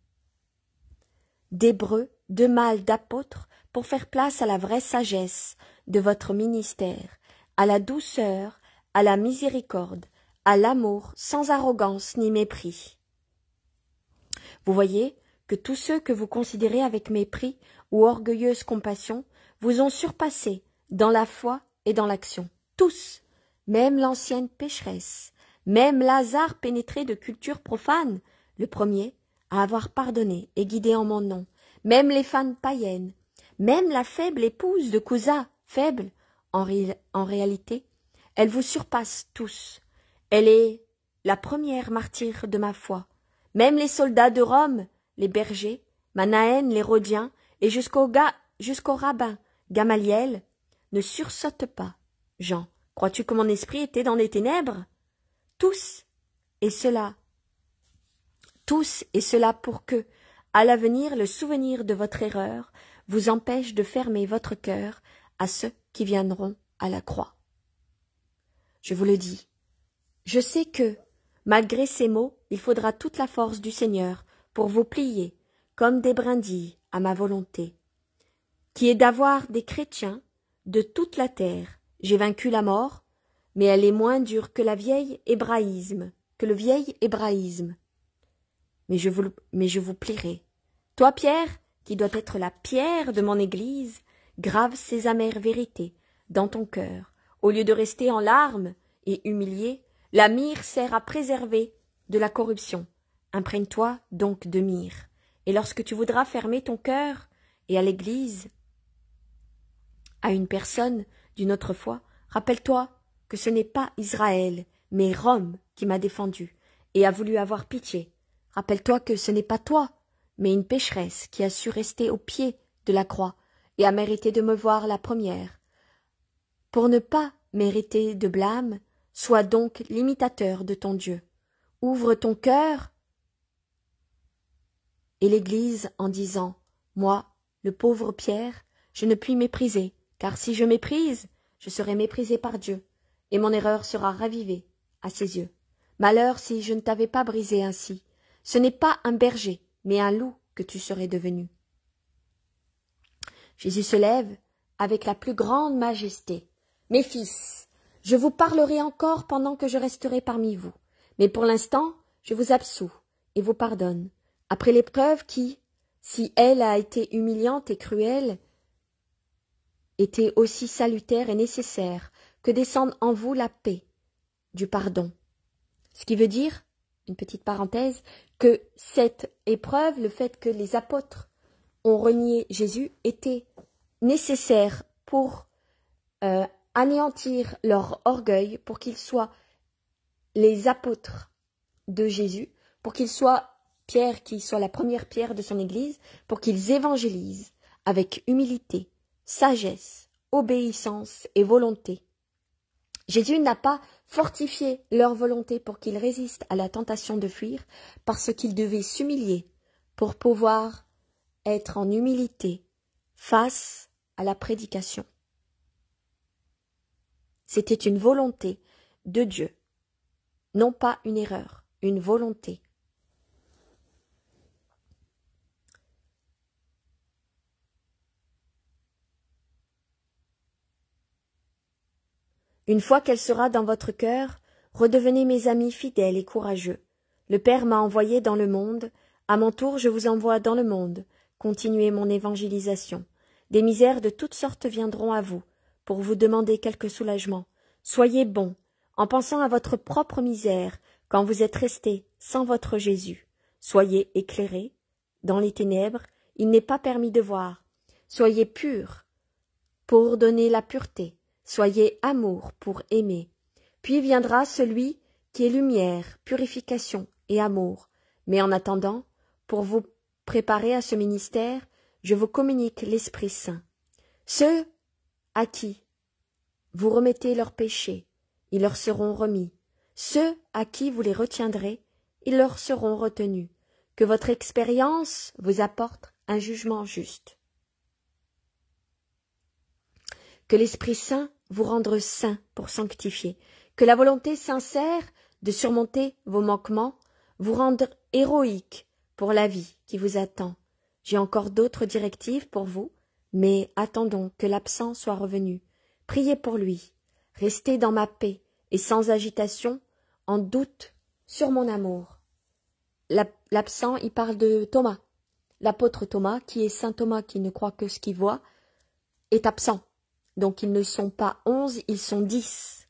d'hébreux, de mâles, d'apôtres, pour faire place à la vraie sagesse de votre ministère, à la douceur, à la miséricorde, à l'amour, sans arrogance ni mépris. Vous voyez que tous ceux que vous considérez avec mépris ou orgueilleuse compassion vous ont surpassé dans la foi et dans l'action. Tous, même l'ancienne pécheresse, même Lazare pénétré de culture profane, le premier à avoir pardonné et guidé en mon nom, même les femmes païennes, même la faible épouse de Cousa, faible, en réalité, elle vous surpasse tous. Elle est la première martyre de ma foi. Même les soldats de Rome, les bergers, Manahen, les Rhodiens, et jusqu'au rabbin Gamaliel, ne sursautent pas. Jean, crois-tu que mon esprit était dans les ténèbres? Tous, et cela pour que, à l'avenir, le souvenir de votre erreur vous empêche de fermer votre cœur à ceux qui viendront à la croix. Je vous le dis, je sais que, malgré ces mots, il faudra toute la force du Seigneur pour vous plier, comme des brindilles, à ma volonté, qui est d'avoir des chrétiens de toute la terre. J'ai vaincu la mort, mais elle est moins dure que le vieil hébraïsme. Mais je vous plierai. Toi, Pierre, qui dois être la pierre de mon Église, grave ces amères vérités dans ton cœur. Au lieu de rester en larmes et humilié, la myrrhe sert à préserver de la corruption. Imprègne-toi donc de myrrhe. Et lorsque tu voudras fermer ton cœur et à l'Église, à une personne d'une autre foi, rappelle-toi que ce n'est pas Israël, mais Rome qui m'a défendu et a voulu avoir pitié. Rappelle-toi que ce n'est pas toi, mais une pécheresse qui a su rester au pied de la croix et a mérité de me voir la première. Pour ne pas mériter de blâme, sois donc l'imitateur de ton Dieu. Ouvre ton cœur et l'Église en disant « Moi, le pauvre Pierre, je ne puis mépriser, car si je méprise, je serai méprisé par Dieu, et mon erreur sera ravivée à ses yeux. Malheur si je ne t'avais pas brisé ainsi. Ce n'est pas un berger, mais un loup que tu serais devenu. » Jésus se lève avec la plus grande majesté. « Mes fils, je vous parlerai encore pendant que je resterai parmi vous, mais pour l'instant, je vous absous et vous pardonne. Après l'épreuve qui, si elle a été humiliante et cruelle, était aussi salutaire et nécessaire que descende en vous la paix du pardon. Ce qui veut dire, une petite parenthèse, que cette épreuve, le fait que les apôtres ont renié Jésus, était nécessaire pour anéantir leur orgueil, pour qu'ils soient les apôtres de Jésus, pour qu'ils soient Pierre, qui soit la première pierre de son Église, pour qu'ils évangélisent avec humilité, sagesse, obéissance et volonté. Jésus n'a pas fortifié leur volonté pour qu'ils résistent à la tentation de fuir, parce qu'ils devaient s'humilier pour pouvoir être en humilité face à la prédication. C'était une volonté de Dieu, non pas une erreur, une volonté. Une fois qu'elle sera dans votre cœur, redevenez mes amis fidèles et courageux. Le Père m'a envoyé dans le monde, à mon tour je vous envoie dans le monde. Continuez mon évangélisation. Des misères de toutes sortes viendront à vous, pour vous demander quelque soulagement. Soyez bons, en pensant à votre propre misère, quand vous êtes restés sans votre Jésus. Soyez éclairés. Dans les ténèbres, il n'est pas permis de voir. Soyez purs, pour donner la pureté. Soyez amour pour aimer. Puis viendra celui qui est lumière, purification et amour. Mais en attendant, pour vous préparer à ce ministère, je vous communique l'Esprit Saint. Ceux à qui vous remettez leurs péchés, ils leur seront remis. Ceux à qui vous les retiendrez, ils leur seront retenus. Que votre expérience vous apporte un jugement juste. Que l'Esprit Saint vous rende saint pour sanctifier. Que la volonté sincère de surmonter vos manquements vous rende héroïque pour la vie qui vous attend. J'ai encore d'autres directives pour vous, mais attendons que l'absent soit revenu. Priez pour lui. Restez dans ma paix et sans agitation, en doute sur mon amour. L'absent, il parle de Thomas. L'apôtre Thomas, qui est saint Thomas, qui ne croit que ce qu'il voit, est absent. Donc ils ne sont pas 11, ils sont 10.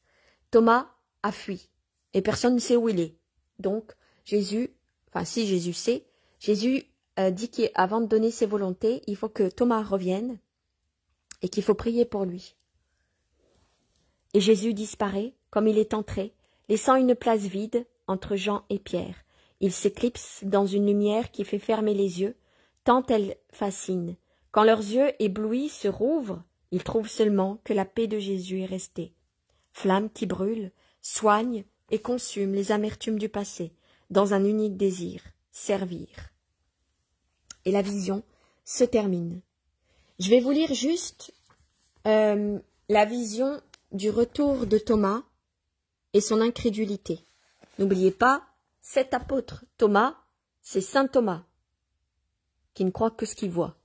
Thomas a fui, et personne ne sait où il est. Donc Jésus, enfin si Jésus sait, Jésus dit qu'avant de donner ses volontés, il faut que Thomas revienne, et qu'il faut prier pour lui. Et Jésus disparaît, comme il est entré, laissant une place vide entre Jean et Pierre. Il s'éclipse dans une lumière qui fait fermer les yeux, tant elle fascine. Quand leurs yeux éblouis se rouvrent, ils trouvent seulement que la paix de Jésus est restée. Flamme qui brûle, soigne et consume les amertumes du passé, dans un unique désir, servir. Et la vision se termine. Je vais vous lire juste la vision du retour de Thomas et son incrédulité. N'oubliez pas, cet apôtre Thomas, c'est saint Thomas, qui ne croit que ce qu'il voit.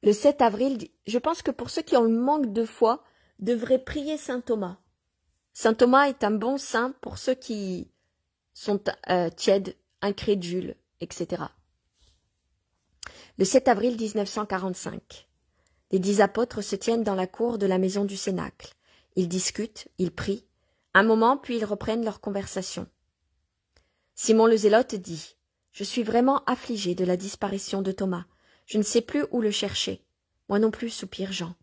Le 7 avril, je pense que pour ceux qui ont le manque de foi, devraient prier saint Thomas. Saint Thomas est un bon saint pour ceux qui sont tièdes, incrédules, etc. Le 7 avril 1945, les 10 apôtres se tiennent dans la cour de la maison du Cénacle. Ils discutent, ils prient, un moment, puis ils reprennent leur conversation. Simon le Zélote dit « Je suis vraiment affligé de la disparition de Thomas. Je ne sais plus où le chercher. Moi non plus, soupire Jean.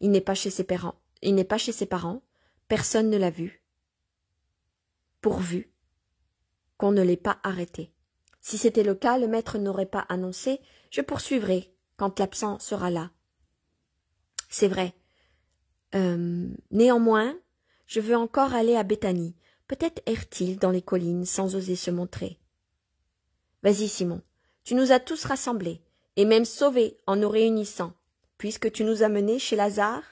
Il n'est pas chez ses parents. Personne ne l'a vu. Pourvu qu'on ne l'ait pas arrêté. Si c'était le cas, le maître n'aurait pas annoncé « Je poursuivrai quand l'absent sera là. » C'est vrai. Néanmoins, je veux encore aller à Béthanie. Peut-être erre-t-il dans les collines sans oser se montrer. Vas-y, Simon, tu nous as tous rassemblés, et même sauvés en nous réunissant, puisque tu nous as menés chez Lazare.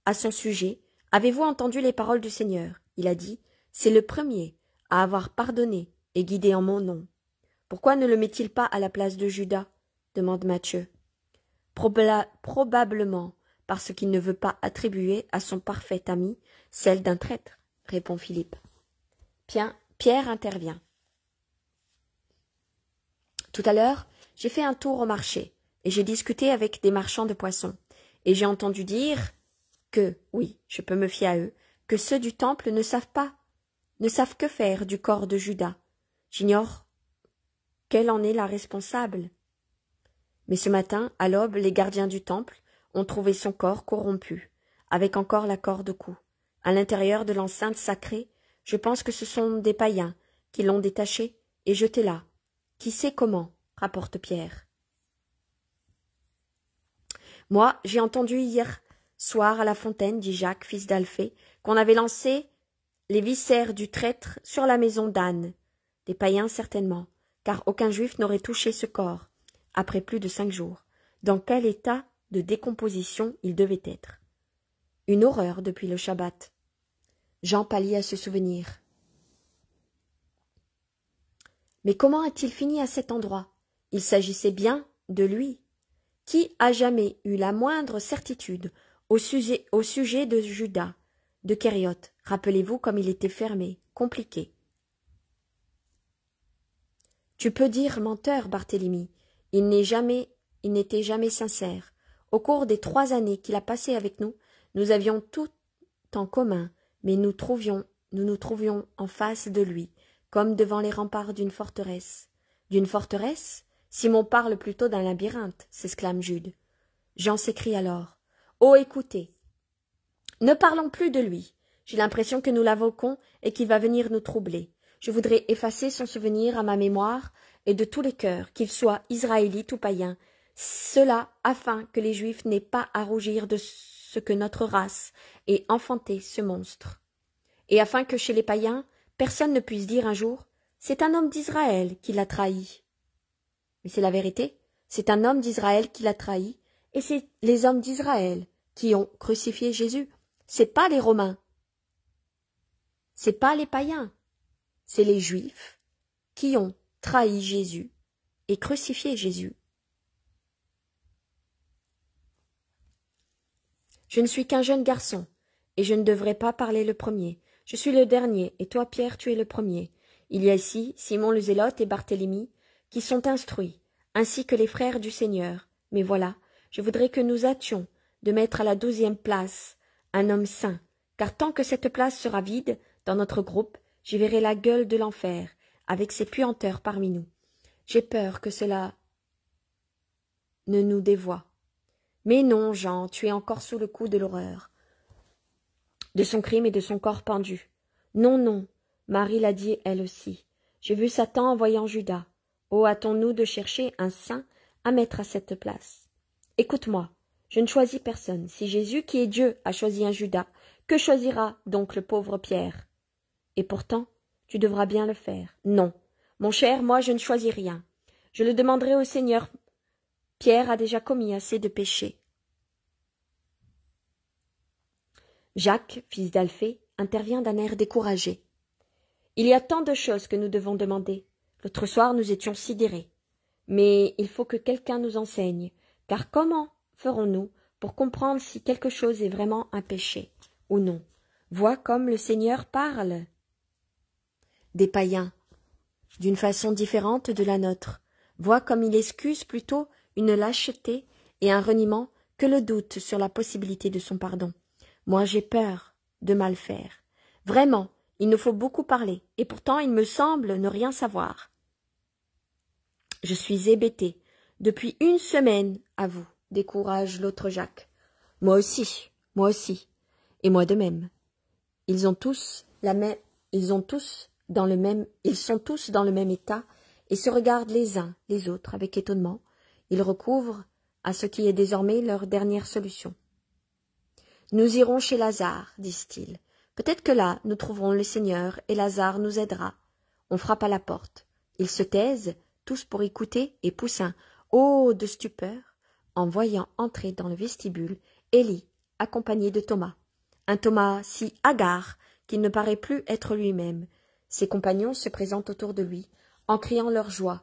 À son sujet, avez-vous entendu les paroles du Seigneur? Il a dit, c'est le premier à avoir pardonné et guidé en mon nom. Pourquoi ne le met-il pas à la place de Judas? Demande Matthieu. Probablement parce qu'il ne veut pas attribuer à son parfait ami celle d'un traître, répond Philippe. Pierre intervient. Tout à l'heure, j'ai fait un tour au marché, et j'ai discuté avec des marchands de poissons, et j'ai entendu dire que, oui, je peux me fier à eux, que ceux du temple ne savent que faire du corps de Judas. J'ignore quelle en est la responsable. Mais ce matin, à l'aube, les gardiens du temple ont trouvé son corps corrompu, avec encore la corde au cou. À l'intérieur de l'enceinte sacrée, je pense que ce sont des païens qui l'ont détaché et jeté là. Qui sait comment, rapporte Pierre. Moi, j'ai entendu hier soir à la fontaine, dit Jacques, fils d'Alphée, qu'on avait lancé les viscères du traître sur la maison d'Anne. Des païens certainement, car aucun juif n'aurait touché ce corps, après plus de 5 jours. Dans quel état de décomposition il devait être. Une horreur depuis le Shabbat. Jean pâlit à ce souvenir. Mais comment a-t-il fini à cet endroit? Il s'agissait bien de lui. Qui a jamais eu la moindre certitude au sujet de Judas, de Kériot? Rappelez-vous comme il était fermé, compliqué. Tu peux dire menteur, Barthélemy. Il n'était jamais sincère. Au cours des 3 années qu'il a passées avec nous, nous avions tout en commun, mais nous nous trouvions en face de lui, comme devant les remparts d'une forteresse. D'une forteresse? Simon parle plutôt d'un labyrinthe, s'exclame Jude. Jean s'écrie alors. Oh, écoutez. Ne parlons plus de lui. J'ai l'impression que nous l'invoquons et qu'il va venir nous troubler. Je voudrais effacer son souvenir à ma mémoire et de tous les cœurs, qu'ils soient israélites ou païens, cela afin que les Juifs n'aient pas à rougir de ce que notre race ait enfanté ce monstre. Et afin que chez les païens, personne ne puisse dire un jour « C'est un homme d'Israël qui l'a trahi ». Mais c'est la vérité, c'est un homme d'Israël qui l'a trahi, et c'est les hommes d'Israël qui ont crucifié Jésus. C'est pas les Romains, c'est pas les païens, c'est les Juifs qui ont trahi Jésus et crucifié Jésus. Je ne suis qu'un jeune garçon, et je ne devrais pas parler le premier. Je suis le dernier, et toi, Pierre, tu es le premier. Il y a ici Simon le Zélote et Barthélemy, qui sont instruits, ainsi que les frères du Seigneur. Mais voilà, je voudrais que nous hâtions de mettre à la 12e place un homme saint, car tant que cette place sera vide dans notre groupe, j'y verrai la gueule de l'enfer, avec ses puanteurs parmi nous. J'ai peur que cela ne nous dévoie. Mais non, Jean, tu es encore sous le coup de l'horreur, de son crime et de son corps pendu. Non, non, Marie l'a dit elle aussi. J'ai vu Satan envoyant Judas. Oh, hâtons-nous de chercher un saint à mettre à cette place. Écoute-moi, je ne choisis personne. Si Jésus, qui est Dieu, a choisi un Judas, que choisira donc le pauvre Pierre? Et pourtant, tu devras bien le faire. Non, mon cher, moi je ne choisis rien. Je le demanderai au Seigneur. Pierre a déjà commis assez de péchés. Jacques, fils d'Alphée, intervient d'un air découragé. Il y a tant de choses que nous devons demander. L'autre soir, nous étions sidérés. Mais il faut que quelqu'un nous enseigne, car comment ferons-nous pour comprendre si quelque chose est vraiment un péché ou non? Vois comme le Seigneur parle des païens, d'une façon différente de la nôtre. Vois comme il excuse plutôt une lâcheté et un reniement que le doute sur la possibilité de son pardon. Moi, j'ai peur de mal faire. Vraiment, il nous faut beaucoup parler, et pourtant il me semble ne rien savoir. Je suis hébété. Depuis 1 semaine, à vous, décourage l'autre Jacques. Moi aussi, et moi de même. Ils sont tous dans le même état, et se regardent les uns les autres avec étonnement. Ils recouvrent à ce qui est désormais leur dernière solution. Nous irons chez Lazare, disent-ils. Peut-être que là, nous trouverons le Seigneur, et Lazare nous aidera. On frappe à la porte. Ils se taisent, tous pour écouter, et poussent un « oh » de stupeur, en voyant entrer dans le vestibule Élie, accompagné de Thomas. Un Thomas si hagard qu'il ne paraît plus être lui-même. Ses compagnons se présentent autour de lui, en criant leur joie.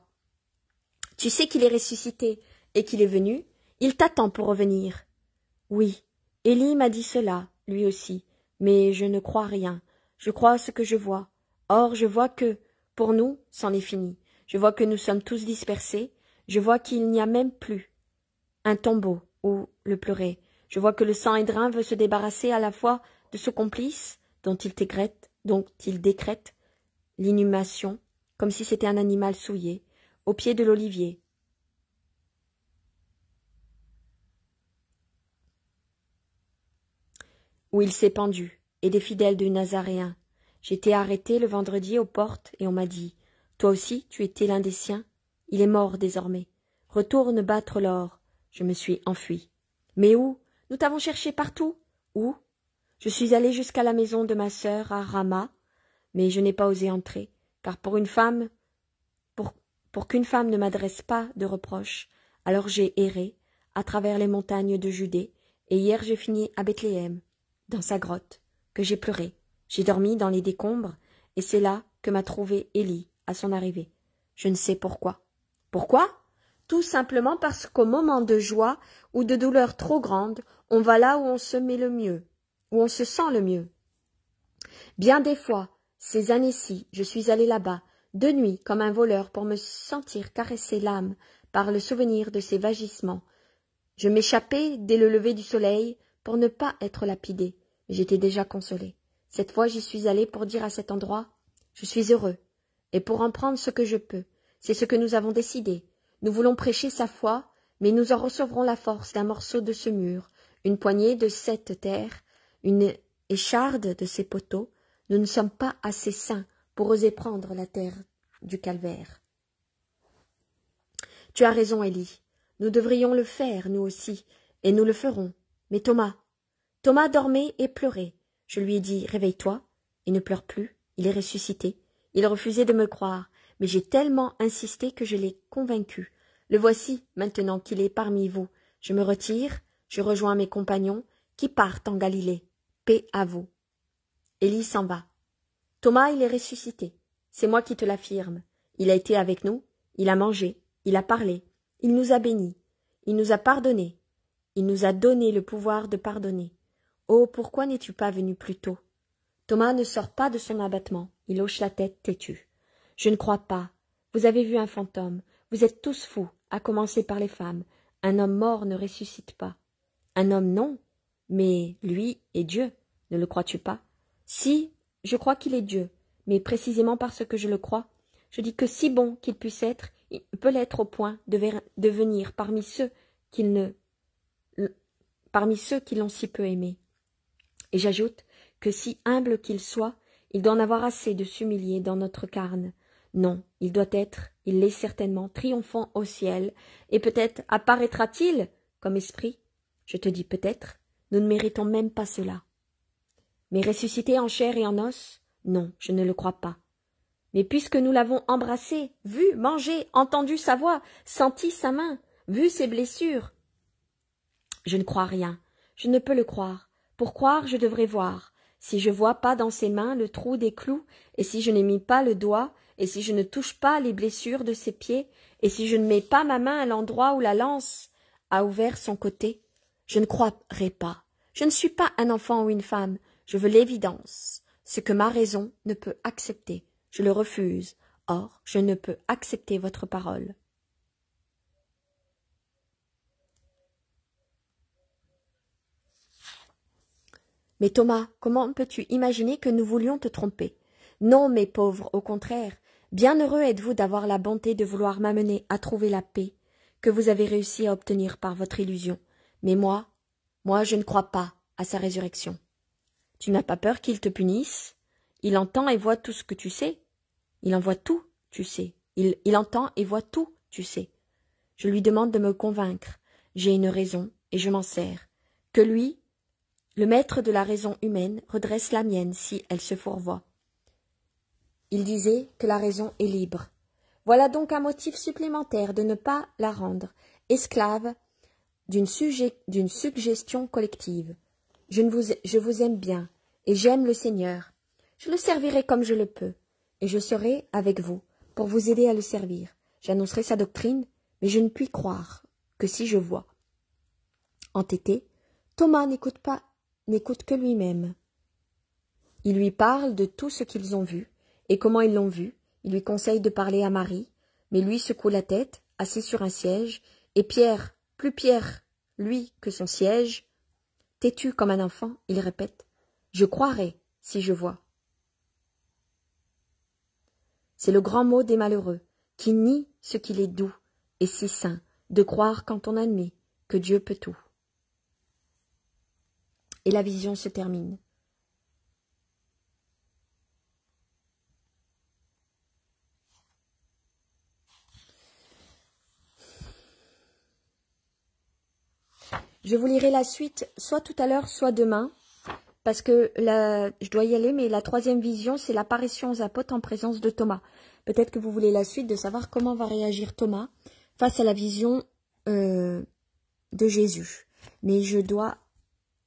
« Tu sais qu'il est ressuscité et qu'il est venu? Il t'attend pour revenir. » Oui, Élie m'a dit cela, lui aussi, mais je ne crois rien. Je crois ce que je vois. Or, je vois que, pour nous, c'en est fini. Je vois que nous sommes tous dispersés. Je vois qu'il n'y a même plus un tombeau où le pleurer. Je vois que le sang Édrin veut se débarrasser à la fois de ce complice dont il décrète l'inhumation, comme si c'était un animal souillé, au pied de l'olivier. Où il s'est pendu, et des fidèles du Nazaréen. J'ai été arrêté le vendredi aux portes, et on m'a dit « Toi aussi, tu étais l'un des siens. Il est mort désormais. Retourne battre l'or. » Je me suis enfui. « Mais où? Nous t'avons cherché partout. Où? Je suis allé jusqu'à la maison de ma sœur à Rama, mais je n'ai pas osé entrer, car pour qu'une femme ne m'adresse pas de reproches, alors j'ai erré à travers les montagnes de Judée, et hier j'ai fini à Bethléem, dans sa grotte, que j'ai pleuré. J'ai dormi dans les décombres, et c'est là que m'a trouvé Élie à son arrivée. Je ne sais pourquoi. Pourquoi? Tout simplement parce qu'au moment de joie ou de douleur trop grande, on va là où on se met le mieux, où on se sent le mieux. Bien des fois, ces années-ci, je suis allé là-bas, de nuit comme un voleur, pour me sentir caresser l'âme par le souvenir de ces vagissements. Je m'échappais dès le lever du soleil pour ne pas être lapidé, mais j'étais déjà consolé. Cette fois, j'y suis allé pour dire à cet endroit « Je suis heureux », et pour en prendre ce que je peux. C'est ce que nous avons décidé. Nous voulons prêcher sa foi, mais nous en recevrons la force d'un morceau de ce mur, une poignée de cette terre, une écharde de ces poteaux. Nous ne sommes pas assez saints pour oser prendre la terre du calvaire. Tu as raison, Élie. Nous devrions le faire, nous aussi, et nous le ferons. Mais Thomas dormait et pleurait. Je lui ai dit « Réveille-toi ». Il ne pleure plus, il est ressuscité. Il refusait de me croire, mais j'ai tellement insisté que je l'ai convaincu. Le voici, maintenant qu'il est parmi vous. Je me retire, je rejoins mes compagnons, qui partent en Galilée. Paix à vous. Élie s'en va. Thomas, il est ressuscité. C'est moi qui te l'affirme. Il a été avec nous, il a mangé, il a parlé, il nous a bénis, il nous a pardonnés, il nous a donné le pouvoir de pardonner. Oh, pourquoi n'es-tu pas venu plus tôt? Thomas ne sort pas de son abattement, il hoche la tête têtu. Je ne crois pas. Vous avez vu un fantôme. Vous êtes tous fous, à commencer par les femmes. Un homme mort ne ressuscite pas. Un homme non, mais lui est Dieu, ne le crois-tu pas? Si, je crois qu'il est Dieu, mais précisément parce que je le crois, je dis que si bon qu'il puisse être, il peut l'être au point de venir parmi ceux qui l'ont si peu aimé. Et j'ajoute que si humble qu'il soit, il doit en avoir assez de s'humilier dans notre carne. Non, il l'est certainement, triomphant au ciel, et peut-être apparaîtra-t-il comme esprit. Je te dis peut-être, nous ne méritons même pas cela. Mais ressuscité en chair et en os, non, je ne le crois pas. Mais puisque nous l'avons embrassé, vu, mangé, entendu sa voix, senti sa main, vu ses blessures, je ne crois rien, je ne peux le croire. Pour croire, je devrais voir. Si je vois pas dans ses mains le trou des clous, et si je n'ai mis pas le doigt, et si je ne touche pas les blessures de ses pieds, et si je ne mets pas ma main à l'endroit où la lance a ouvert son côté, je ne croirai pas. Je ne suis pas un enfant ou une femme, je veux l'évidence, ce que ma raison ne peut accepter. Je le refuse. Or, je ne peux accepter votre parole. Mais Thomas, comment peux-tu imaginer que nous voulions te tromper? Non, mes pauvres, au contraire. Bienheureux êtes-vous d'avoir la bonté de vouloir m'amener à trouver la paix que vous avez réussi à obtenir par votre illusion. Mais moi, je ne crois pas à sa résurrection. Tu n'as pas peur qu'il te punisse? Il entend et voit tout ce que tu sais. Il en voit tout, tu sais. Il entend et voit tout, tu sais. Je lui demande de me convaincre. J'ai une raison, et je m'en sers. Que lui, le maître de la raison humaine, redresse la mienne si elle se fourvoie. Il disait que la raison est libre. Voilà donc un motif supplémentaire de ne pas la rendre esclave d'une suggestion collective. Je vous aime bien, et j'aime le Seigneur. Je le servirai comme je le peux, et je serai avec vous pour vous aider à le servir. J'annoncerai sa doctrine, mais je ne puis croire que si je vois. Entêté, Thomas n'écoute que lui-même. Il lui parle de tout ce qu'ils ont vu, et comment ils l'ont vu. Il lui conseille de parler à Marie, mais lui secoue la tête, assis sur un siège, et Pierre, plus Pierre, lui, que son siège, Têtu comme un enfant, il répète « Je croirai si je vois ». C'est le grand mot des malheureux, qui nient ce qu'il est doux et si sain de croire quand on admet que Dieu peut tout. Et la vision se termine. Je vous lirai la suite, soit tout à l'heure, soit demain, parce que je dois y aller, mais la troisième vision, c'est l'apparition aux apôtres en présence de Thomas. Peut-être que vous voulez la suite de savoir comment va réagir Thomas face à la vision de Jésus. Mais je dois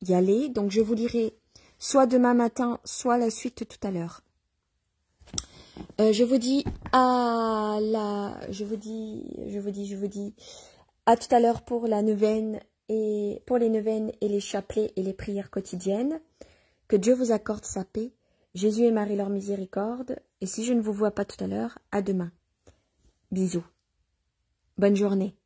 y aller, donc je vous lirai soit demain matin, soit la suite tout à l'heure. Je vous dis à tout à l'heure pour la neuvaine et pour les neuvaines et les chapelets et les prières quotidiennes. Que Dieu vous accorde sa paix, Jésus et Marie leur miséricorde, et si je ne vous vois pas tout à l'heure, à demain. Bisous. Bonne journée.